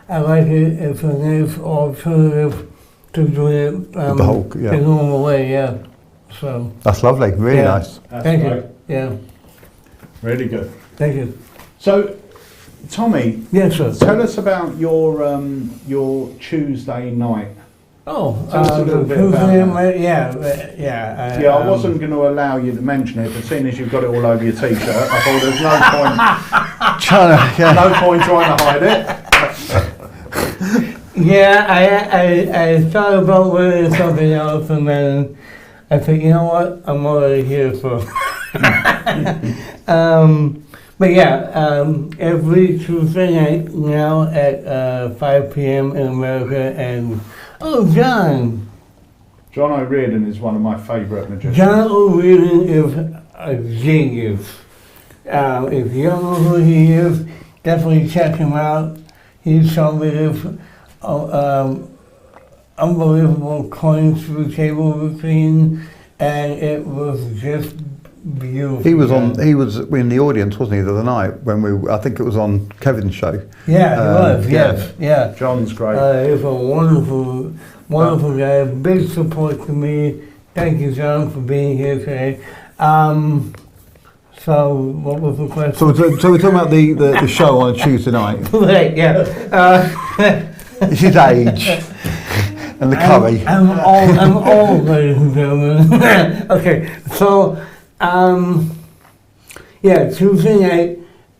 [SPEAKER 3] I like it. It's a nice alternative to do it the normal way, yeah. So
[SPEAKER 2] that's lovely, really nice.
[SPEAKER 3] Thank you. Yeah.
[SPEAKER 1] Really good.
[SPEAKER 3] Thank you.
[SPEAKER 1] So, Tommy,
[SPEAKER 3] yes, sir.
[SPEAKER 1] Tell us about your Tuesday night.
[SPEAKER 3] Oh,
[SPEAKER 1] tell us a little bit about that.
[SPEAKER 3] Yeah.
[SPEAKER 1] I wasn't going to allow you to mention it, but seeing as you've got it all over your t-shirt, I thought there's no point trying to hide it.
[SPEAKER 3] Yeah, I thought about wearing something else, and then I think, you know what, I'm already here for. But yeah, every Tuesday night now at 5 p.m. in America, and John
[SPEAKER 1] O'Riordan is one of my favourite magicians.
[SPEAKER 3] John O'Riordan is a genius. If you don't know who he is, definitely check him out. He showed me this unbelievable coin through table routine, and it was just beautiful.
[SPEAKER 2] He was in the audience, wasn't he, the other night when I think it was on Kevin's show.
[SPEAKER 3] Yeah, he was. Yes, yeah.
[SPEAKER 1] John's great.
[SPEAKER 3] He's a wonderful guy. Big support to me. Thank you, John, for being here today. So, what was the question?
[SPEAKER 2] So we're talking about the show on a Tuesday night.
[SPEAKER 3] Right, yeah.
[SPEAKER 2] It's his age. And the curry.
[SPEAKER 3] I'm old, ladies and gentlemen. Okay, so, Tuesday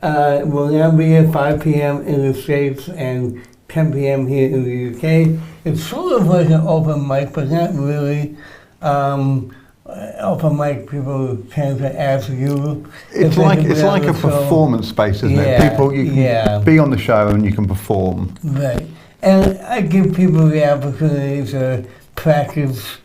[SPEAKER 3] night will now be at 5 p.m. in the States and 10 p.m. here in the UK. It's sort of like an open mic, but not really. Open mic people tend to ask you.
[SPEAKER 2] It's like a performance space, isn't it? People, you can be on the show and you can perform.
[SPEAKER 3] Right. And I give people the opportunity to practice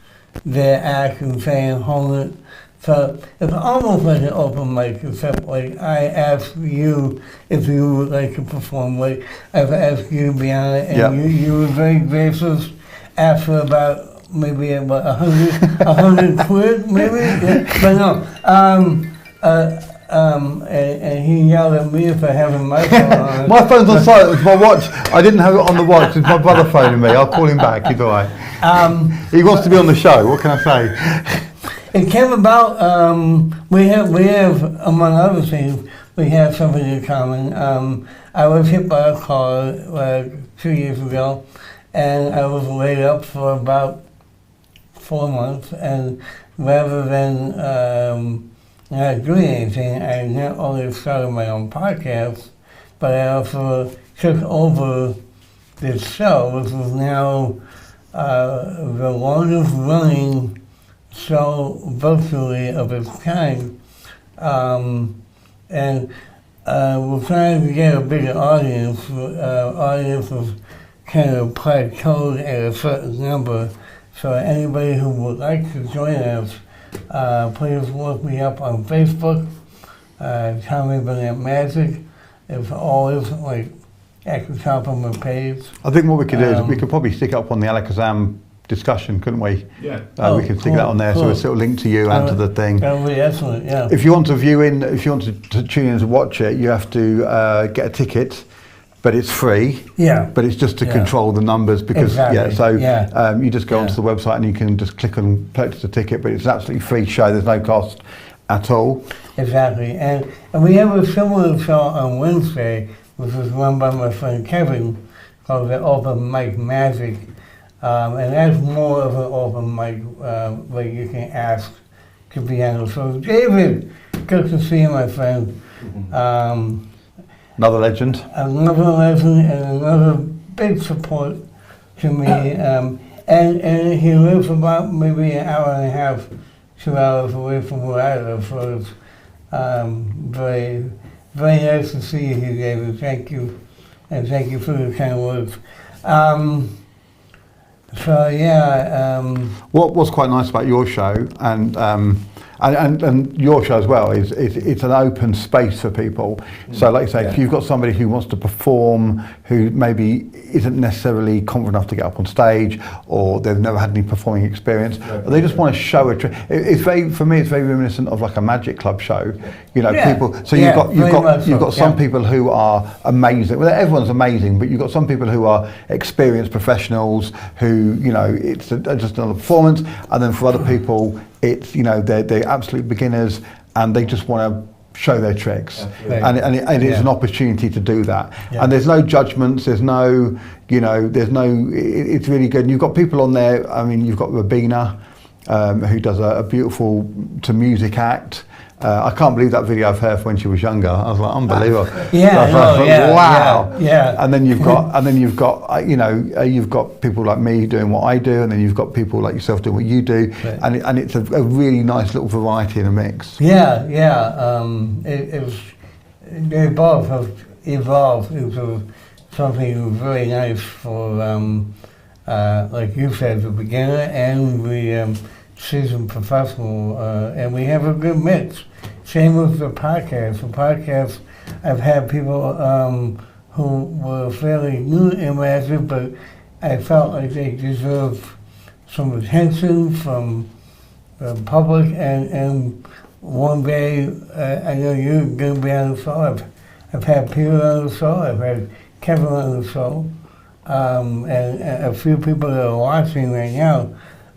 [SPEAKER 3] their act and say and hold it. So it's almost like an open mic, except like I ask you if you would like to perform. Like I've asked you to be on it, and you were very gracious after about maybe about 100 quid, maybe. Yeah. But no. And he yelled at me for having my phone on.
[SPEAKER 2] My phone's on silent. It's my watch. I didn't have it on the watch. It's my brother phoning me. I'll call him back. He's all right. He wants to be on the show. What can I say?
[SPEAKER 3] It came about. We have among other things, we have something in common. I was hit by a car 2 years ago, and I was laid up for about 4 months. And rather than not doing anything, I not only started my own podcast, but I also took over this show, which is now the longest running show virtually of its kind. And we're trying to get a bigger audience, audience of kind of plateaued at a certain number. So anybody who would like to join us, please look me up on Facebook. Tommy Burnett Magic is always like at the top of my page.
[SPEAKER 2] I think what we could do is we could probably stick it up on the AlakazAM discussion, couldn't we?
[SPEAKER 1] Yeah.
[SPEAKER 2] We could stick that on there, so it's sort of linked to you and to the thing.
[SPEAKER 3] That would be excellent, yeah.
[SPEAKER 2] If you want to if you want to tune in to watch it, you have to get a ticket, but it's free.
[SPEAKER 3] Yeah.
[SPEAKER 2] But it's just to control the numbers because you just go onto the website and you can just click on purchase a ticket, but it's an absolutely free show. There's no cost at all.
[SPEAKER 3] Exactly, and we have a similar show on Wednesday, which is run by my friend Kevin, called the Open Mic Magic. And that's more of an open mic where you can ask to be on the show. David, good to see you, my friend.
[SPEAKER 2] Another legend.
[SPEAKER 3] Another legend and another big support to me. And he lives about maybe an hour and a half, 2 hours away from where I live. So it's very, very nice to see you here, David. Thank you. And thank you for the kind words. So yeah.
[SPEAKER 2] What's quite nice about your show and your show as well is it's an open space for people. So like you say, if you've got somebody who wants to perform, who maybe isn't necessarily confident enough to get up on stage, or they've never had any performing experience, or they just want to show a trick. It's very, for me, it's very reminiscent of like a magic club show. You know, people. So you've got some people who are amazing. Well, everyone's amazing, but you've got some people who are experienced professionals who, you know, it's just another performance, and then for other people, it's, you know, they're absolute beginners and they just want to show their tricks, and it is an opportunity to do that. And there's no judgments, there's no, you know, it's really good. And you've got people on there. I mean, you've got Rabina, who does a beautiful to music act. I can't believe that video of her when she was younger. I was like, unbelievable. Wow. And then you've got, you know, you've got people like me doing what I do, and then you've got people like yourself doing what you do, and it's a really nice little variety in a mix.
[SPEAKER 3] They both have evolved into something very nice for, like you said, the beginner and the seasoned professional, and we have a good mix. Same with the podcast. The podcast, I've had people who were fairly new in magic, but I felt like they deserved some attention from the public. And one day, I know you're going to be on the show. I've had Peter on the show. I've had Kevin on the show, and a few people that are watching right now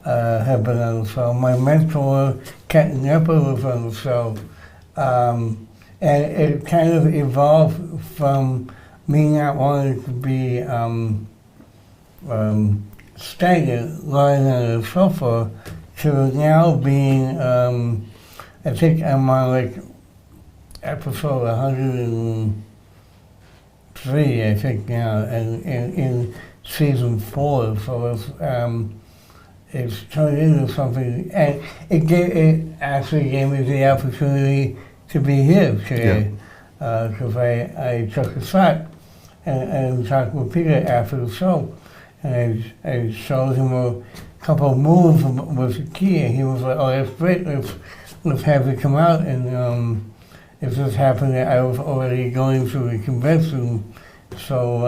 [SPEAKER 3] have been on the show. My mentor, Ken Nepper, was on the show. And it kind of evolved from me not wanting to be stagnant lying on the sofa to now being, I think I'm on like episode 103, I think now, and in season 4. So it's turned into something, and it actually gave me the opportunity to be here today, because I took a shot and talked with Peter after the show, and I showed him a couple of moves with the key, and he was like, "Oh, that's great. Let's have it come out." And it just happened that I was already going to the convention, so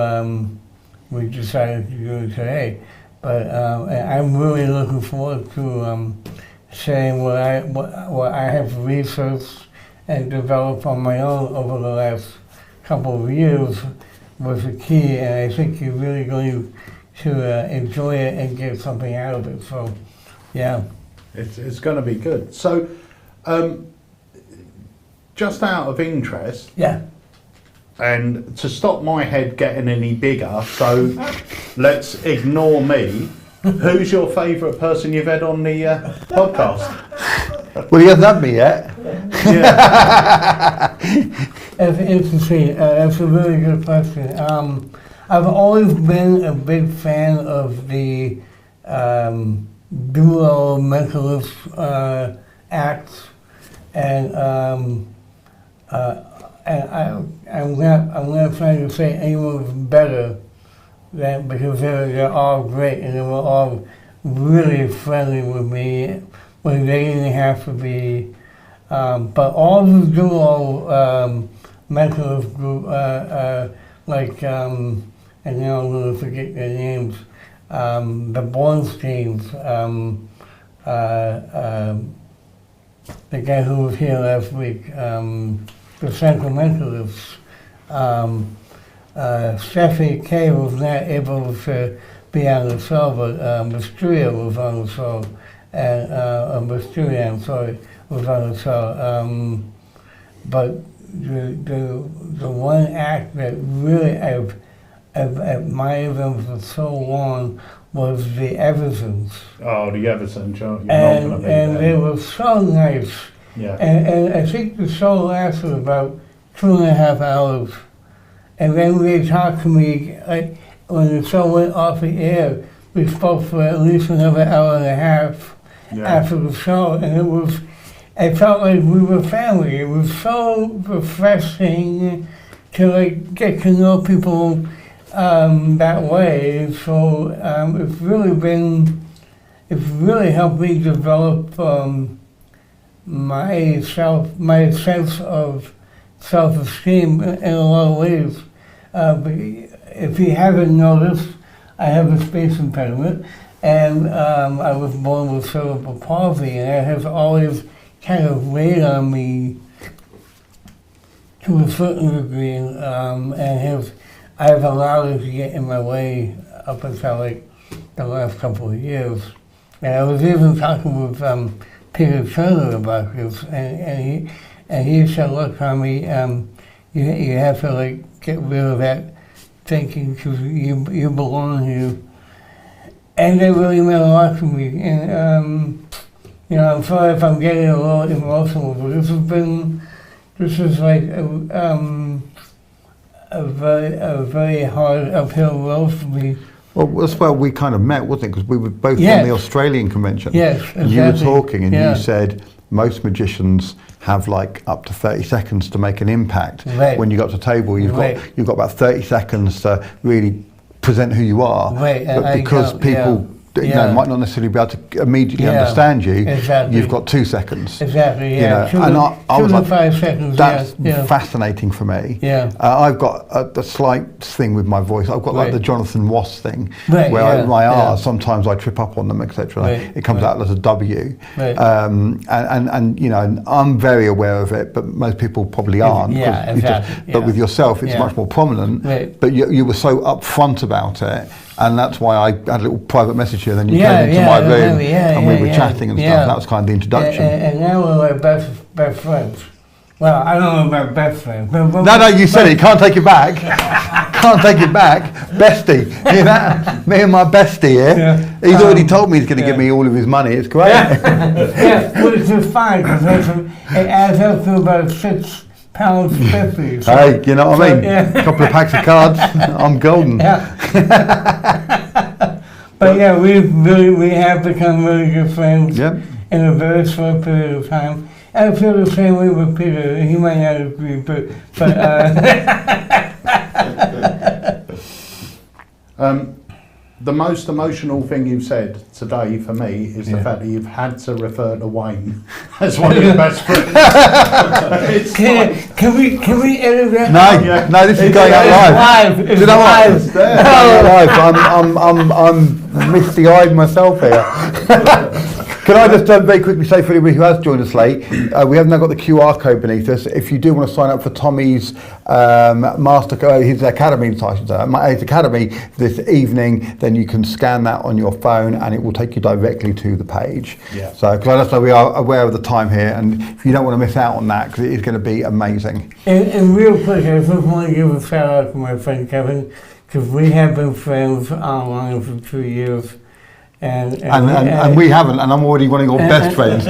[SPEAKER 3] we decided to do it today. But I'm really looking forward to sharing what I have researched and developed on my own over the last couple of years with the key, and I think you're really going to enjoy it and get something out of it. So, yeah.
[SPEAKER 1] It's going to be good. So, just out of interest, and to stop my head getting any bigger, so let's ignore me. Who's your favourite person you've had on the podcast?
[SPEAKER 2] Well, he hasn't had me yet.
[SPEAKER 3] That's interesting. That's a really good question. I've always been a big fan of the duo mentalist acts, and I'm not trying to say anyone's better, that because they're all great and they were all really friendly with me when they didn't have to be. But all the duo mentalist group, like, and now I'm going to forget their names, the Bornsteins, the guy who was here last week, the Sentimentalists, Steffi K was not able to be on the show, but Mysteria was on the show, and Mysteria, I'm sorry, was on the show. But the one act that really I've admired them for so long was the Eversons.
[SPEAKER 1] Oh, the Eversons, you're not
[SPEAKER 3] And,
[SPEAKER 1] going to
[SPEAKER 3] and they were so nice.
[SPEAKER 1] Yeah.
[SPEAKER 3] And I think the show lasted about 2.5 hours. And then they talked to me, like, when the show went off the air, we spoke for at least another hour and a half after the show, and I felt like we were family. It was so refreshing to like get to know people that way. So it's really helped me develop my sense of self-esteem in a lot of ways. But if you haven't noticed, I have a space impediment, and I was born with cerebral palsy, and that has always kind of weighed on me to a certain degree, and I've allowed it to get in my way up until like the last couple of years. And I was even talking with Peter Turner about this, and he said, "Look, Tommy, you have to like get rid of that thinking because you belong here." And it really meant a lot to me. And you know, I'm sorry if I'm getting a little emotional, but this is like a very hard uphill road for me.
[SPEAKER 2] Well, that's where we kind of met, wasn't it? Because we were both on the Australian convention.
[SPEAKER 3] Yes, exactly.
[SPEAKER 2] You were talking and you said most magicians have like up to 30 seconds to make an impact.
[SPEAKER 3] Right.
[SPEAKER 2] When you got to the table, you've got about 30 seconds to really present who you are.
[SPEAKER 3] Right.
[SPEAKER 2] But because people you know, might not necessarily be able to immediately understand you, you've got 2 seconds.
[SPEAKER 3] Exactly, yeah.
[SPEAKER 2] You know, I was like,
[SPEAKER 3] 5 seconds,
[SPEAKER 2] that's fascinating for me.
[SPEAKER 3] Yeah.
[SPEAKER 2] I've got a slight thing with my voice. I've got like the Jonathan Ross thing, where my R's, sometimes I trip up on them, etc. It comes out as a W.
[SPEAKER 3] Right.
[SPEAKER 2] And you know, and I'm very aware of it, but most people probably aren't.
[SPEAKER 3] Yeah, exactly.
[SPEAKER 2] But with yourself, it's much more prominent.
[SPEAKER 3] Right.
[SPEAKER 2] But you were so upfront about it. And that's why I had a little private message here. Then you came into my room and we were chatting and stuff. That was kind of the introduction.
[SPEAKER 3] And now we're like best friends. Well, I don't know about best friends.
[SPEAKER 2] No, you said it. You can't take it back. Can't take it back. Bestie. You know, me and my bestie here. Yeah. He's already told me he's going to give me all of his money. It's great.
[SPEAKER 3] Which is fine because it adds up to about £6.50. So,
[SPEAKER 2] hey, you know what I mean? A couple of packs of cards, I'm golden.
[SPEAKER 3] But yeah, we have become really good friends in a very short period of time. And I feel the same way with Peter. He might not agree, but
[SPEAKER 1] the most emotional thing you've said today for me is the fact that you've had to refer to Wayne as one of your best friends.
[SPEAKER 3] Can we edit that?
[SPEAKER 2] No, this is going out live.
[SPEAKER 3] It's
[SPEAKER 2] you know
[SPEAKER 3] live.
[SPEAKER 2] What? It's live. I'm misty-eyed myself here. Can I just very quickly say for anybody who has joined us late, we have now got the QR code beneath us. If you do want to sign up for Tommy's his academy, his academy this evening, then you can scan that on your phone and it will take you directly to the page. Yeah. So, because we are aware of the time here, and if you don't want to miss out on that, because it is going to be amazing.
[SPEAKER 3] And real quick, I just want to give a shout out to my friend Kevin, because we have been friends online for 2 years. And
[SPEAKER 2] we haven't, and I'm already one of your best friends.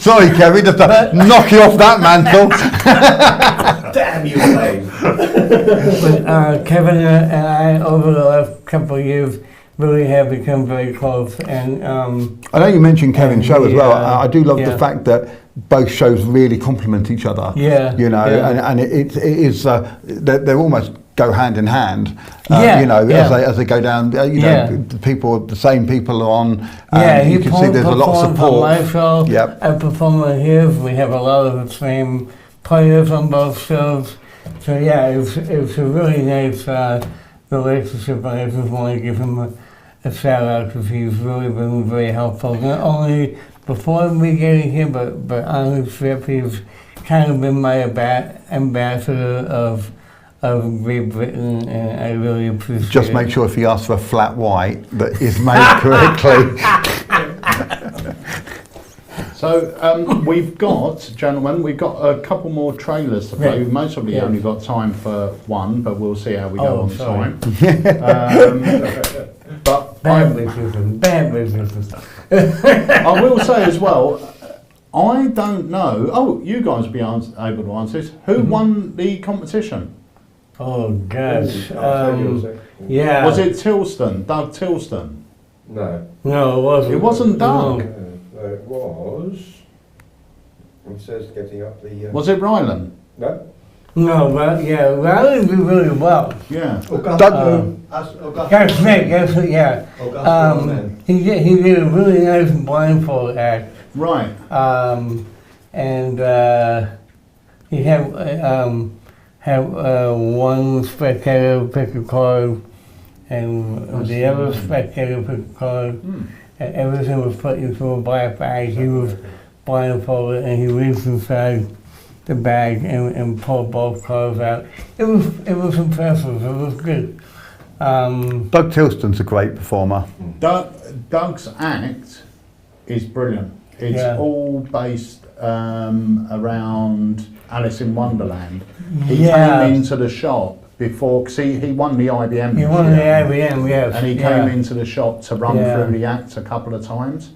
[SPEAKER 2] Sorry, Kevin, just to knock you off that mantle.
[SPEAKER 8] Damn you, Wayne.
[SPEAKER 3] But Kevin and I, over the last couple of years, really have become very close. And
[SPEAKER 2] I know you mentioned Kevin's show as well. I do love the fact that both shows really complement each other.
[SPEAKER 3] Yeah.
[SPEAKER 2] You know, and it is they're almost go hand in hand.
[SPEAKER 3] Yeah,
[SPEAKER 2] You know,
[SPEAKER 3] yeah.
[SPEAKER 2] as they go down. You
[SPEAKER 3] Yeah.
[SPEAKER 2] know, the same people are on.
[SPEAKER 3] Yeah,
[SPEAKER 2] you can see there's a lot of support.
[SPEAKER 3] On my show,
[SPEAKER 2] Yep.
[SPEAKER 3] I perform on his. We have a lot of the same players on both shows. So yeah, it's a really nice relationship, and I just want to give him a shout out because he's really been very helpful. Not only before me getting here, but on his trip, he's kind of been my ambassador of Great Britain, and I really appreciate it.
[SPEAKER 2] Just make sure if he asks for a flat white that is made correctly.
[SPEAKER 1] So we've got, gentlemen, we've got a couple more trailers to play. We've mostly only got time for one, but we'll see how we go on time. But
[SPEAKER 3] bad business.
[SPEAKER 1] I will say as well, I don't know. Oh, you guys will be able to answer this. Who won the competition?
[SPEAKER 3] Oh gosh.
[SPEAKER 7] Yeah.
[SPEAKER 1] Was it Tilston? Doug Tilston?
[SPEAKER 8] No.
[SPEAKER 3] No, it wasn't.
[SPEAKER 1] It wasn't Doug.
[SPEAKER 3] No.
[SPEAKER 8] It was. It says getting up the.
[SPEAKER 1] Was it Ryland?
[SPEAKER 8] No.
[SPEAKER 3] No, but yeah, Riley did really well.
[SPEAKER 1] Yeah.
[SPEAKER 3] That's Nick, yeah. He did a really nice blindfold act.
[SPEAKER 1] Right.
[SPEAKER 3] And he had one spectator pick a card, and the other spectator picked a card, and everything was put into a black bag. He was blindfolded, and he reached inside the bag and pulled both cards out. It was impressive. It was good.
[SPEAKER 2] Doug Tilston's a great performer.
[SPEAKER 1] Doug's act is brilliant. It's all based around Alice in Wonderland. He came into the shop before, because he won the IBM.
[SPEAKER 3] He won the IBM, yes.
[SPEAKER 1] And he came into the shop to run through the act a couple of times.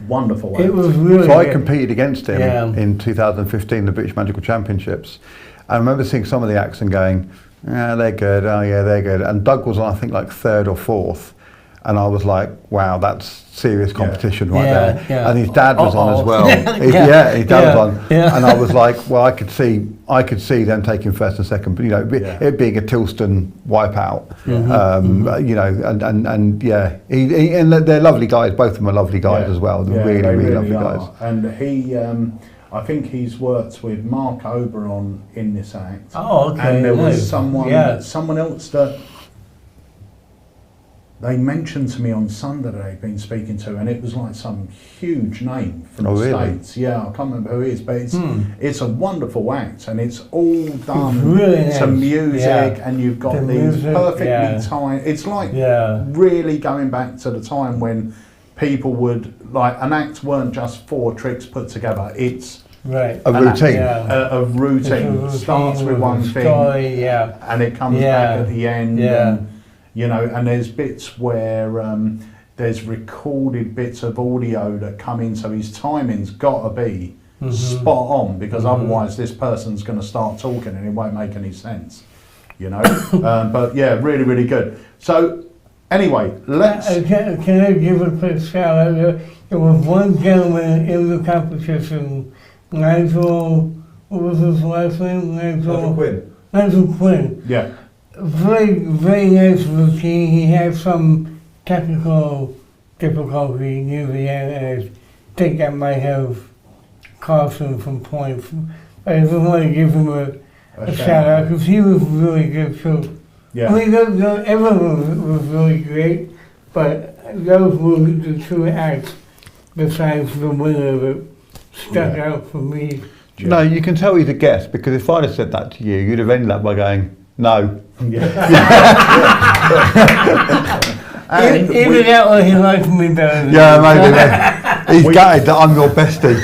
[SPEAKER 1] Wonderful act.
[SPEAKER 3] It was really
[SPEAKER 2] So I
[SPEAKER 3] good.
[SPEAKER 2] competed against him in 2015, the British Magical Championships. I remember seeing some of the acts and going, yeah, they're good, oh yeah, they're good. And Doug was on, I think, like third or fourth. And I was like, wow, that's serious competition right there.
[SPEAKER 3] Yeah.
[SPEAKER 2] And his dad was on as well. His dad was on.
[SPEAKER 3] Yeah.
[SPEAKER 2] And I was like, well, I could see them taking first and second, but you know, it being a Tilston wipeout. You know, and yeah, and they're lovely guys. Both of them are lovely guys as well. They're really lovely guys.
[SPEAKER 1] And he, I think he's worked with Mark Oberon in this act.
[SPEAKER 3] Oh, okay.
[SPEAKER 1] And there was
[SPEAKER 3] nice.
[SPEAKER 1] someone else that they mentioned to me on Sunday that they've been speaking to, and it was like some huge name from the States. Yeah, I can't remember who it is, but it's a wonderful act, and it's all done
[SPEAKER 3] really
[SPEAKER 1] to
[SPEAKER 3] nice.
[SPEAKER 1] music, and you've got these perfectly timed. It's like really going back to the time when people would, like, an act weren't just 4 tricks put together. It's
[SPEAKER 3] a
[SPEAKER 2] routine.
[SPEAKER 1] A routine. Starts with one thing, and it comes back at the end. And, you know, and there's bits where there's recorded bits of audio that come in, so his timing's got to be spot on, because otherwise this person's going to start talking and it won't make any sense, you know. But yeah, really, really good. So anyway, let's...
[SPEAKER 3] Can I give a quick shout out? There was one gentleman in the competition, Nigel, what was his last name?
[SPEAKER 8] Nigel Quinn.
[SPEAKER 3] Nigel Quinn.
[SPEAKER 1] Yeah.
[SPEAKER 3] Very, very nice routine. He had some technical difficulty near the end, and I think that might have cost him some points. But I just want to give him a shout out, because he was really good too.
[SPEAKER 1] Yeah.
[SPEAKER 3] I mean, everyone was really great, but those were the 2 acts besides the winner that stuck out for me.
[SPEAKER 2] No, you can tell he's a guest, because if I'd have said that to you, you'd have ended up by going, no.
[SPEAKER 3] Even that one, he likes me better.
[SPEAKER 2] Yeah, maybe. He's gutted that I'm your bestie.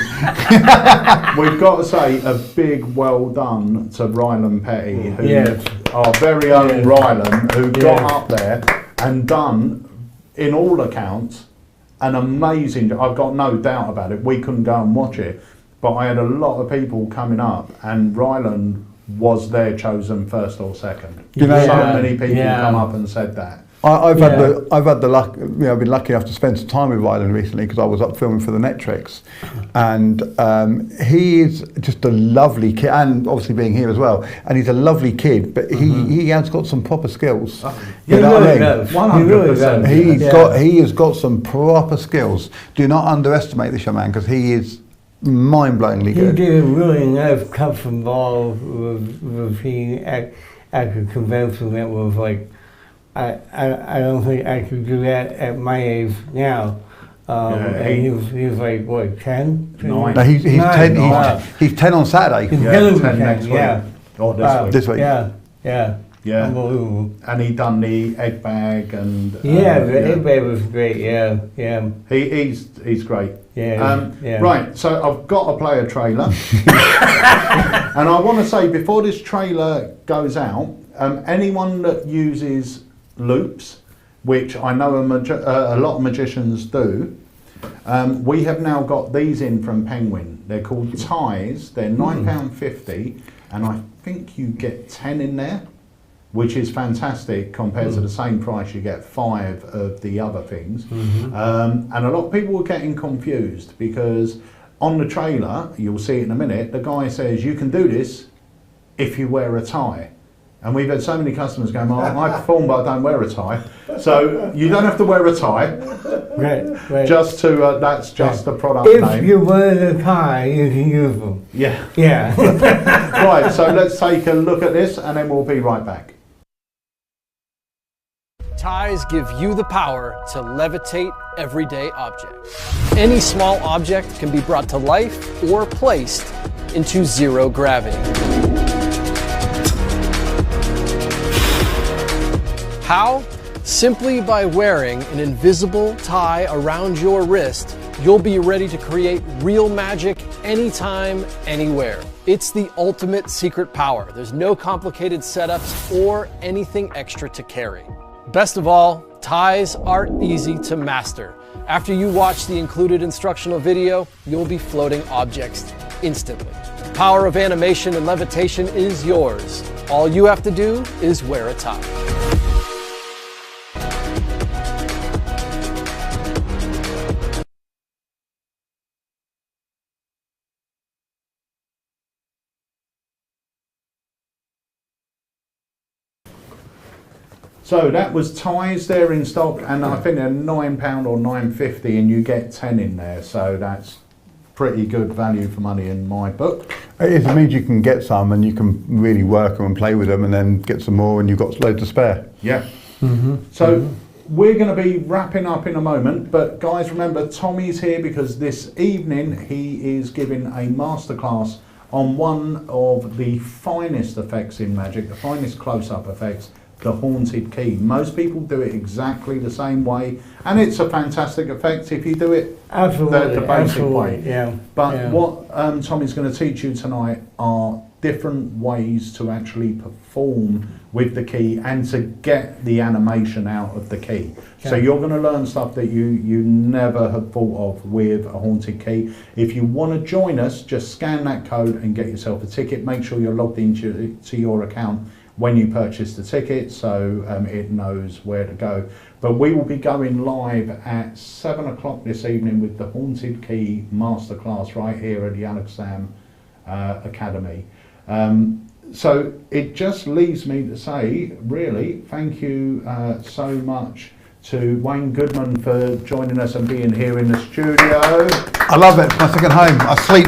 [SPEAKER 1] We've got to say a big well done to Ryland Petty, who our very own Ryland, who got up there and done, in all accounts, an amazing. I've got no doubt about it. We couldn't go and watch it, but I had a lot of people coming up, and Ryland was their chosen first or second. So many people come up and said that.
[SPEAKER 2] I've had the luck. I've been lucky enough to spend some time with Ryland recently because I was up filming for the Netrix, and he is just a lovely kid, and obviously being here as well. And he's a lovely kid, but he has got some proper skills. You know what I mean?
[SPEAKER 1] 100%.
[SPEAKER 2] He has got some proper skills. Do not underestimate this young man because he is mind-blowingly good.
[SPEAKER 3] He did a really nice custom ball with he at the convention that was like. I don't think I could do that at my age now. And he was like, what, 10?
[SPEAKER 1] 9.
[SPEAKER 2] No, he's 10. He's 10 on Saturday.
[SPEAKER 3] He's
[SPEAKER 1] 10 next week.
[SPEAKER 3] Yeah.
[SPEAKER 1] Or this week.
[SPEAKER 2] This week.
[SPEAKER 3] Yeah. Unbelievable.
[SPEAKER 1] And he done the egg bag and
[SPEAKER 3] the egg bag was great. Yeah.
[SPEAKER 1] He's great.
[SPEAKER 3] Yeah.
[SPEAKER 1] Right, so I've got to play a trailer, and I want to say before this trailer goes out, anyone that uses loops, which I know a lot of magicians do, we have now got these in from Penguin. They're called ties. They're £9.50, and I think you get 10 in there, which is fantastic compared to the same price you get 5 of the other things. And a lot of people were getting confused because on the trailer, you'll see it in a minute, the guy says you can do this if you wear a tie. And we've had so many customers going, well, I perform but I don't wear a tie. So you don't have to wear a tie.
[SPEAKER 3] Right.
[SPEAKER 1] Just to, that's just the product
[SPEAKER 3] if
[SPEAKER 1] name.
[SPEAKER 3] If you wear a tie, you can use them.
[SPEAKER 1] Yeah. Right, so let's take a look at this and then we'll be right back.
[SPEAKER 9] Ties give you the power to levitate everyday objects. Any small object can be brought to life or placed into zero gravity. How? Simply by wearing an invisible tie around your wrist, you'll be ready to create real magic anytime, anywhere. It's the ultimate secret power. There's no complicated setups or anything extra to carry. Best of all, ties are easy to master. After you watch the included instructional video, you'll be floating objects instantly. The power of animation and levitation is yours. All you have to do is wear a tie.
[SPEAKER 1] So that was ties there in stock, and I think they're £9 or £9.50, and you get 10 in there. So that's pretty good value for money in my book.
[SPEAKER 2] It means you can get some, and you can really work them and play with them, and then get some more, and you've got loads to spare.
[SPEAKER 1] Yeah. So we're going to be wrapping up in a moment, but guys, remember Tommy's here because this evening he is giving a masterclass on one of the finest effects in magic, the finest close-up effects. The haunted key. Most people do it exactly the same way, and it's a fantastic effect if you do it the basic way.
[SPEAKER 3] Yeah.
[SPEAKER 1] But what Tommy's going to teach you tonight are different ways to actually perform with the key and to get the animation out of the key. So you're going to learn stuff that you never have thought of with a haunted key. If you want to join us, just scan that code and get yourself a ticket. Make sure you're logged into your account when you purchase the ticket, so it knows where to go. But we will be going live at 7 o'clock this evening with the Haunted Key Masterclass right here at the AlakazamMagicUK Academy. So it just leaves me to say, really, thank you so much to Wayne Goodman for joining us and being here in the studio.
[SPEAKER 2] I love it, it's my second home. I sleep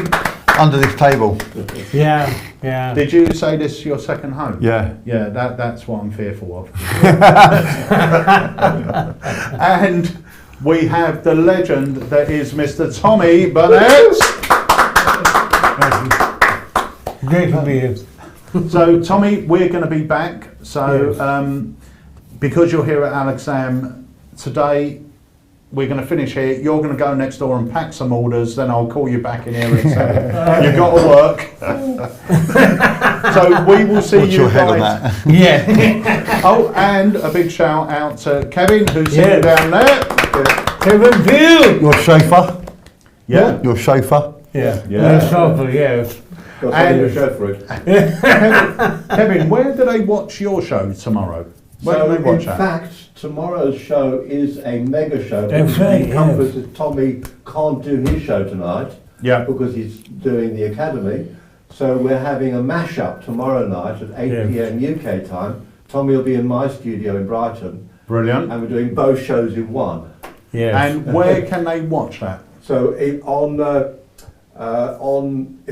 [SPEAKER 2] under this table.
[SPEAKER 3] Yeah.
[SPEAKER 1] Did you say this is your second home?
[SPEAKER 2] Yeah.
[SPEAKER 1] Yeah, that's what I'm fearful of. And we have the legend that is Mr. Tommy Burnett.
[SPEAKER 3] Great to be here.
[SPEAKER 1] So, Tommy, we're going to be back. So, because you're here at Alakazam today, we're going to finish here. You're going to go next door and pack some orders. Then I'll call you back in here and say you've got to work. So we will see you guys.
[SPEAKER 3] Yeah.
[SPEAKER 1] Oh, and a big shout out to Kevin, who's sitting down there.
[SPEAKER 3] Kevin Bill.
[SPEAKER 2] Your chauffeur.
[SPEAKER 1] Yeah.
[SPEAKER 2] Your chauffeur.
[SPEAKER 3] Yeah.
[SPEAKER 1] Yeah.
[SPEAKER 3] Your chauffeur, yes.
[SPEAKER 8] Got something to show for it.
[SPEAKER 1] Kevin, where do they watch your show tomorrow? Where can they watch
[SPEAKER 8] in
[SPEAKER 1] that?
[SPEAKER 8] fact, tomorrow's show is a mega show.
[SPEAKER 3] That's right,
[SPEAKER 8] It comes that Tommy can't do his show tonight.
[SPEAKER 1] Yeah.
[SPEAKER 8] Because he's doing the Academy. So we're having a mashup tomorrow night at 8 p.m. UK time. Tommy will be in my studio in Brighton.
[SPEAKER 1] Brilliant.
[SPEAKER 8] And we're doing both shows in one.
[SPEAKER 3] Yeah.
[SPEAKER 1] And where can they watch that?
[SPEAKER 8] So if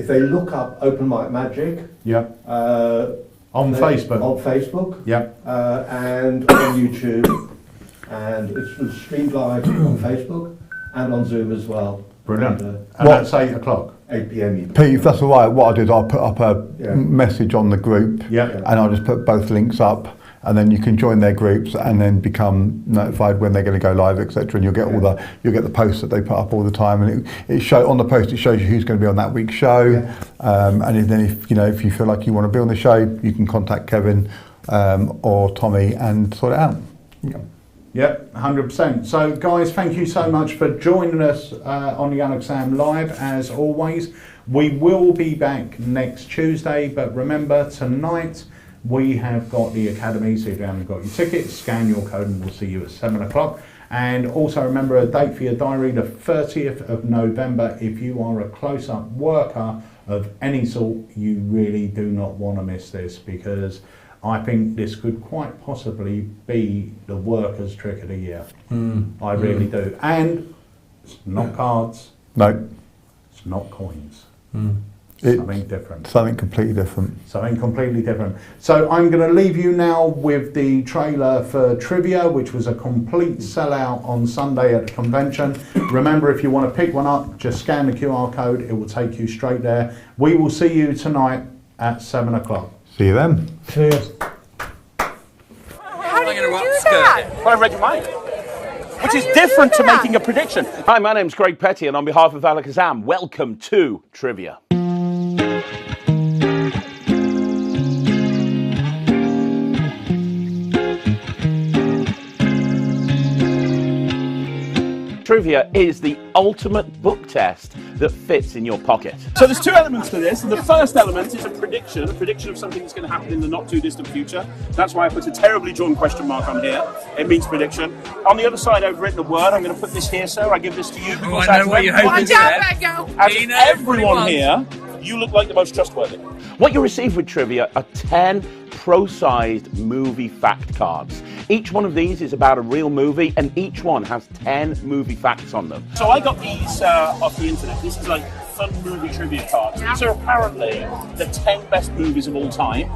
[SPEAKER 8] they look up Open Mic Magic.
[SPEAKER 1] Yeah. On Facebook.
[SPEAKER 8] On Facebook.
[SPEAKER 1] Yeah.
[SPEAKER 8] And on YouTube. And it's streamed live on Facebook and on Zoom as well.
[SPEAKER 1] Brilliant. And that's 8 o'clock.
[SPEAKER 8] 8 p.m.
[SPEAKER 2] Pete, if that's all right, what I'll do is I'll put up a message on the group, and I'll just put both links up, and then you can join their groups and then become notified when they're going to go live, etc. And you'll get the posts that they put up all the time, and on the post it shows you who's going to be on that week's show, and then if you feel like you want to be on the show, you can contact Kevin or Tommy and sort it out.
[SPEAKER 1] Yep, 100%. So guys, thank you so much for joining us on the Alakazam Live. As always, we will be back next Tuesday, but remember, tonight we have got the Academy, so if you haven't got your tickets, scan your code and we'll see you at 7 o'clock. And also remember a date for your diary, the 30th of November. If you are a close-up worker of any sort, you really do not want to miss this, because I think this could quite possibly be the workers' trick of the year. I really do. And it's not cards.
[SPEAKER 2] No.
[SPEAKER 1] It's not coins.
[SPEAKER 2] It's
[SPEAKER 1] something different.
[SPEAKER 2] Something completely different.
[SPEAKER 1] Something completely different. So I'm going to leave you now with the trailer for Trivia, which was a complete sellout on Sunday at the convention. Remember, if you want to pick one up, just scan the QR code. It will take you straight there. We will see you tonight at 7 o'clock.
[SPEAKER 2] See you then.
[SPEAKER 3] See you.
[SPEAKER 7] How do you do that?
[SPEAKER 10] Well, I read your mind. Which is different to making a prediction. Hi, my name's Greg Petty, and on behalf of Alakazam, welcome to Trivia. Trivia is the ultimate book test that fits in your pocket. So there's two elements to this. The first element is a prediction of something that's going to happen in the not too distant future. That's why I put a terribly drawn question mark on here. It means prediction. On the other side, I've written a word. I'm going to put this here, sir. I give this to you.
[SPEAKER 6] Oh, I know what you're hoping to
[SPEAKER 10] say. Everyone here, you look like the most trustworthy. What you receive with Trivia are 10 pro-sized movie fact cards. Each one of these is about a real movie, and each one has 10 movie facts on them. So I got these off the internet. This is like fun movie trivia cards. These are apparently the 10 best movies of all time.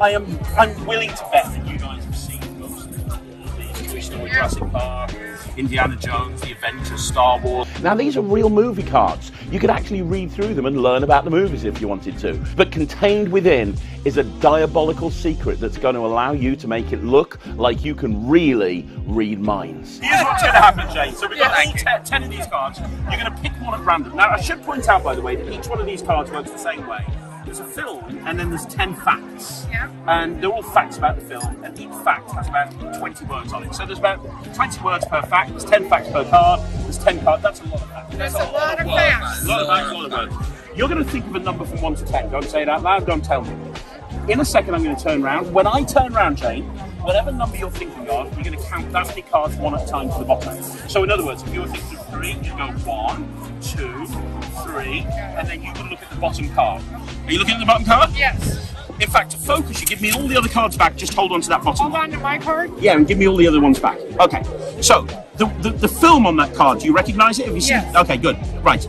[SPEAKER 10] I'm willing to bet that you guys have seen most of these. Toy Story, Jurassic Park, Indiana Jones, The Avengers, Star Wars. Now these are real movie cards. You could actually read through them and learn about the movies if you wanted to. But contained within is a diabolical secret that's going to allow you to make it look like you can really read minds. Here's what's going to happen, Jay. So we've got all 10 of these cards. You're going to pick one at random. Now I should point out, by the way, that each one of these cards works the same way. There's a film, and then there's 10 facts. Yeah. And they're all facts about the film, and each fact has about 20 words on it. So there's about 20 words per fact, there's 10 facts per card, there's 10 cards, that's a lot of facts.
[SPEAKER 7] That's a lot of facts.
[SPEAKER 10] A lot of facts, a lot of words. You're going to think of a number from 1 to 10. Don't say it out loud, don't tell me. In a second, I'm going to turn around. When I turn around, Jane, whatever number you're thinking of, you're going to count that many cards one at a time to the bottom. So in other words, if you were thinking of 3, you go 1, 2, 3, and then you would look at the bottom card. Are you looking at the bottom card?
[SPEAKER 7] Yes.
[SPEAKER 10] In fact, to focus, you give me all the other cards back, just hold on to that bottom one.
[SPEAKER 7] Hold on to my card?
[SPEAKER 10] Yeah, and give me all the other ones back. Okay, so the film on that card, do you recognise it? Have you seen it? Okay, good. Right.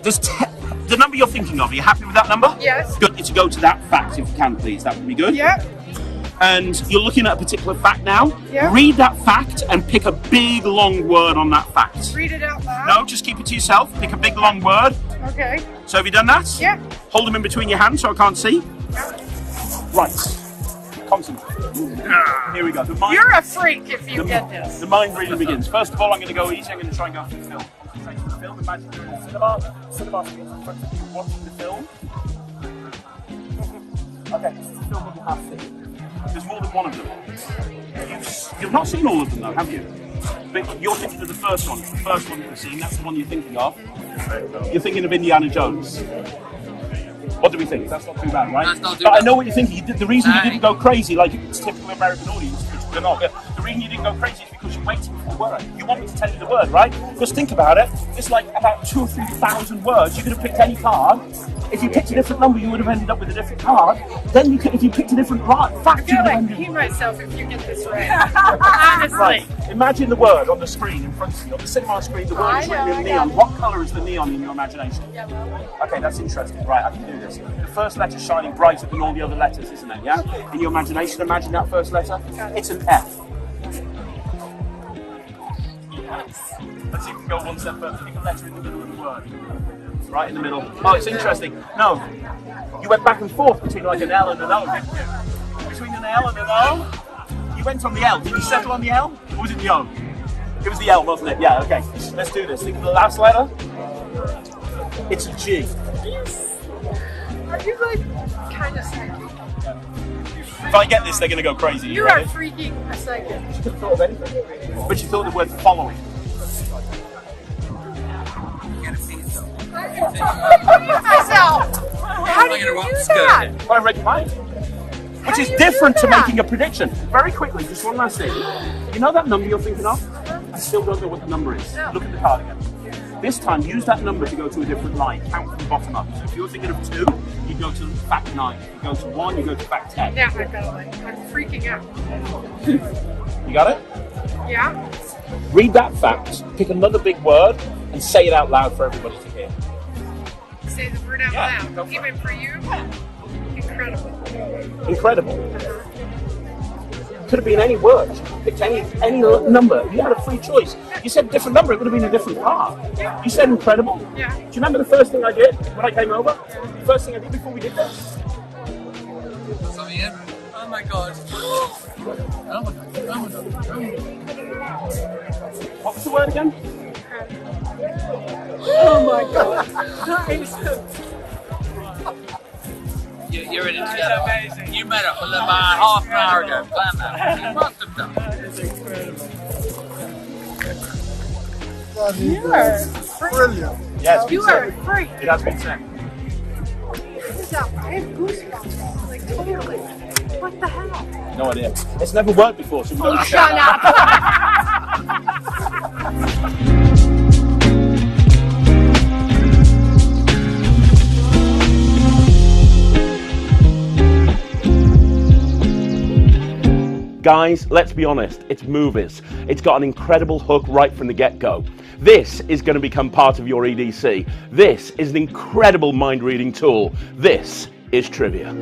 [SPEAKER 10] There's the number you're thinking of, are you happy with that number?
[SPEAKER 7] Yes.
[SPEAKER 10] Good, to go to that fact if you can, please. That would be good.
[SPEAKER 7] Yeah.
[SPEAKER 10] And you're looking at a particular fact now.
[SPEAKER 7] Yeah.
[SPEAKER 10] Read that fact and pick a big, long word on that fact.
[SPEAKER 7] Read it out loud?
[SPEAKER 10] No, just keep it to yourself. Pick a big, long word.
[SPEAKER 7] Okay.
[SPEAKER 10] So have you done that?
[SPEAKER 7] Yeah.
[SPEAKER 10] Hold them in between your hands so I can't see.
[SPEAKER 7] Yeah.
[SPEAKER 10] Right. Concentrate. Here we go.
[SPEAKER 7] You're a freak if you get this.
[SPEAKER 10] The mind reading begins. First of all, I'm going to go easy. I'm going to try and go for the film. Concentrate on the film. Imagine you're in the cinema screen in front of you watching the film. Okay, this is the film of the half scene. There's more than one of them. You've not seen all of them though, have you? But you're thinking of the first one. The first one you've seen, that's the one you're thinking of. You're thinking of Indiana Jones. What do we think? That's not too bad, right?
[SPEAKER 6] That's not too
[SPEAKER 10] but
[SPEAKER 6] bad.
[SPEAKER 10] I know what you're thinking. The reason you didn't go crazy like it's typical American audience, which We're not. The reason you didn't go crazy is because you're waiting for the word. You want me to tell you the word, right? Just think about it. It's like about 2,000 or 3,000 words. You could have picked any card. If you picked a different number, you would have ended up with a different card. Then you could, if you picked a different fact, you would have ended.
[SPEAKER 7] I myself if you get this right. Honestly.
[SPEAKER 10] Right. Imagine the word on the screen in front of you. On the cinema screen, the word is written in neon. What colour is the neon in your imagination?
[SPEAKER 7] Yellow.
[SPEAKER 10] Okay, that's interesting. Right, I can do this. The first letter's shining brighter than all the other letters, isn't it? Yeah? In your imagination, imagine that first letter. It's an F. Let's see if we can go one step further. Pick a letter in the middle of the word. Right in the middle. Oh, it's interesting. No, you went back and forth between like an L and an O, didn't you? Between an L and an O? You went on the L. Did you settle on the L? Or was it the O? It was the L, wasn't it? Yeah, okay. Let's do this. Think of the last letter. It's a G.
[SPEAKER 7] Are you like kind of psychic?
[SPEAKER 10] If I get this, they're going to go crazy.
[SPEAKER 7] You are freaking a psychic.
[SPEAKER 10] You could have thought of anything. But you thought the word following.
[SPEAKER 7] Myself. How do you do that?
[SPEAKER 10] Well, I read your mind. Which is different to making a prediction. Very quickly, just one last thing. You know that number you're thinking of? I still don't know what the number is. Look at the card again. This time, use that number to go to a different line. Count from the bottom up. So if you're thinking of 2, you go to fact 9. If you go to 1, you go to fact 10.
[SPEAKER 7] Yeah, I got it. I'm freaking out.
[SPEAKER 10] You got it?
[SPEAKER 7] Yeah?
[SPEAKER 10] Read that fact, pick another big word, and say it out loud for everybody to hear.
[SPEAKER 7] Say the word out loud. Even for you? Incredible.
[SPEAKER 10] Incredible. Could have been any word. Picked any number. You had a free choice. You said a different number, it would have been a different card.
[SPEAKER 7] Yeah.
[SPEAKER 10] You said incredible.
[SPEAKER 7] Yeah.
[SPEAKER 10] Do you remember the first thing I did when I came over? The first thing I did before we did this?
[SPEAKER 11] Oh my god.
[SPEAKER 10] What was the word again?
[SPEAKER 7] Oh my god. Nice.
[SPEAKER 11] You're in it together. Amazing. You met up with them about half an hour ago. Plan that. You must have done.
[SPEAKER 7] That is incredible. You are brilliant.
[SPEAKER 10] Yes,
[SPEAKER 7] you are free.
[SPEAKER 10] It has been said.
[SPEAKER 7] I have goosebumps. Like totally. What the hell?
[SPEAKER 10] No idea. It's never worked before, so we don't
[SPEAKER 7] Shut up.
[SPEAKER 10] Guys, let's be honest, it's movies. It's got an incredible hook right from the get-go. This is going to become part of your EDC. This is an incredible mind-reading tool. This is trivia.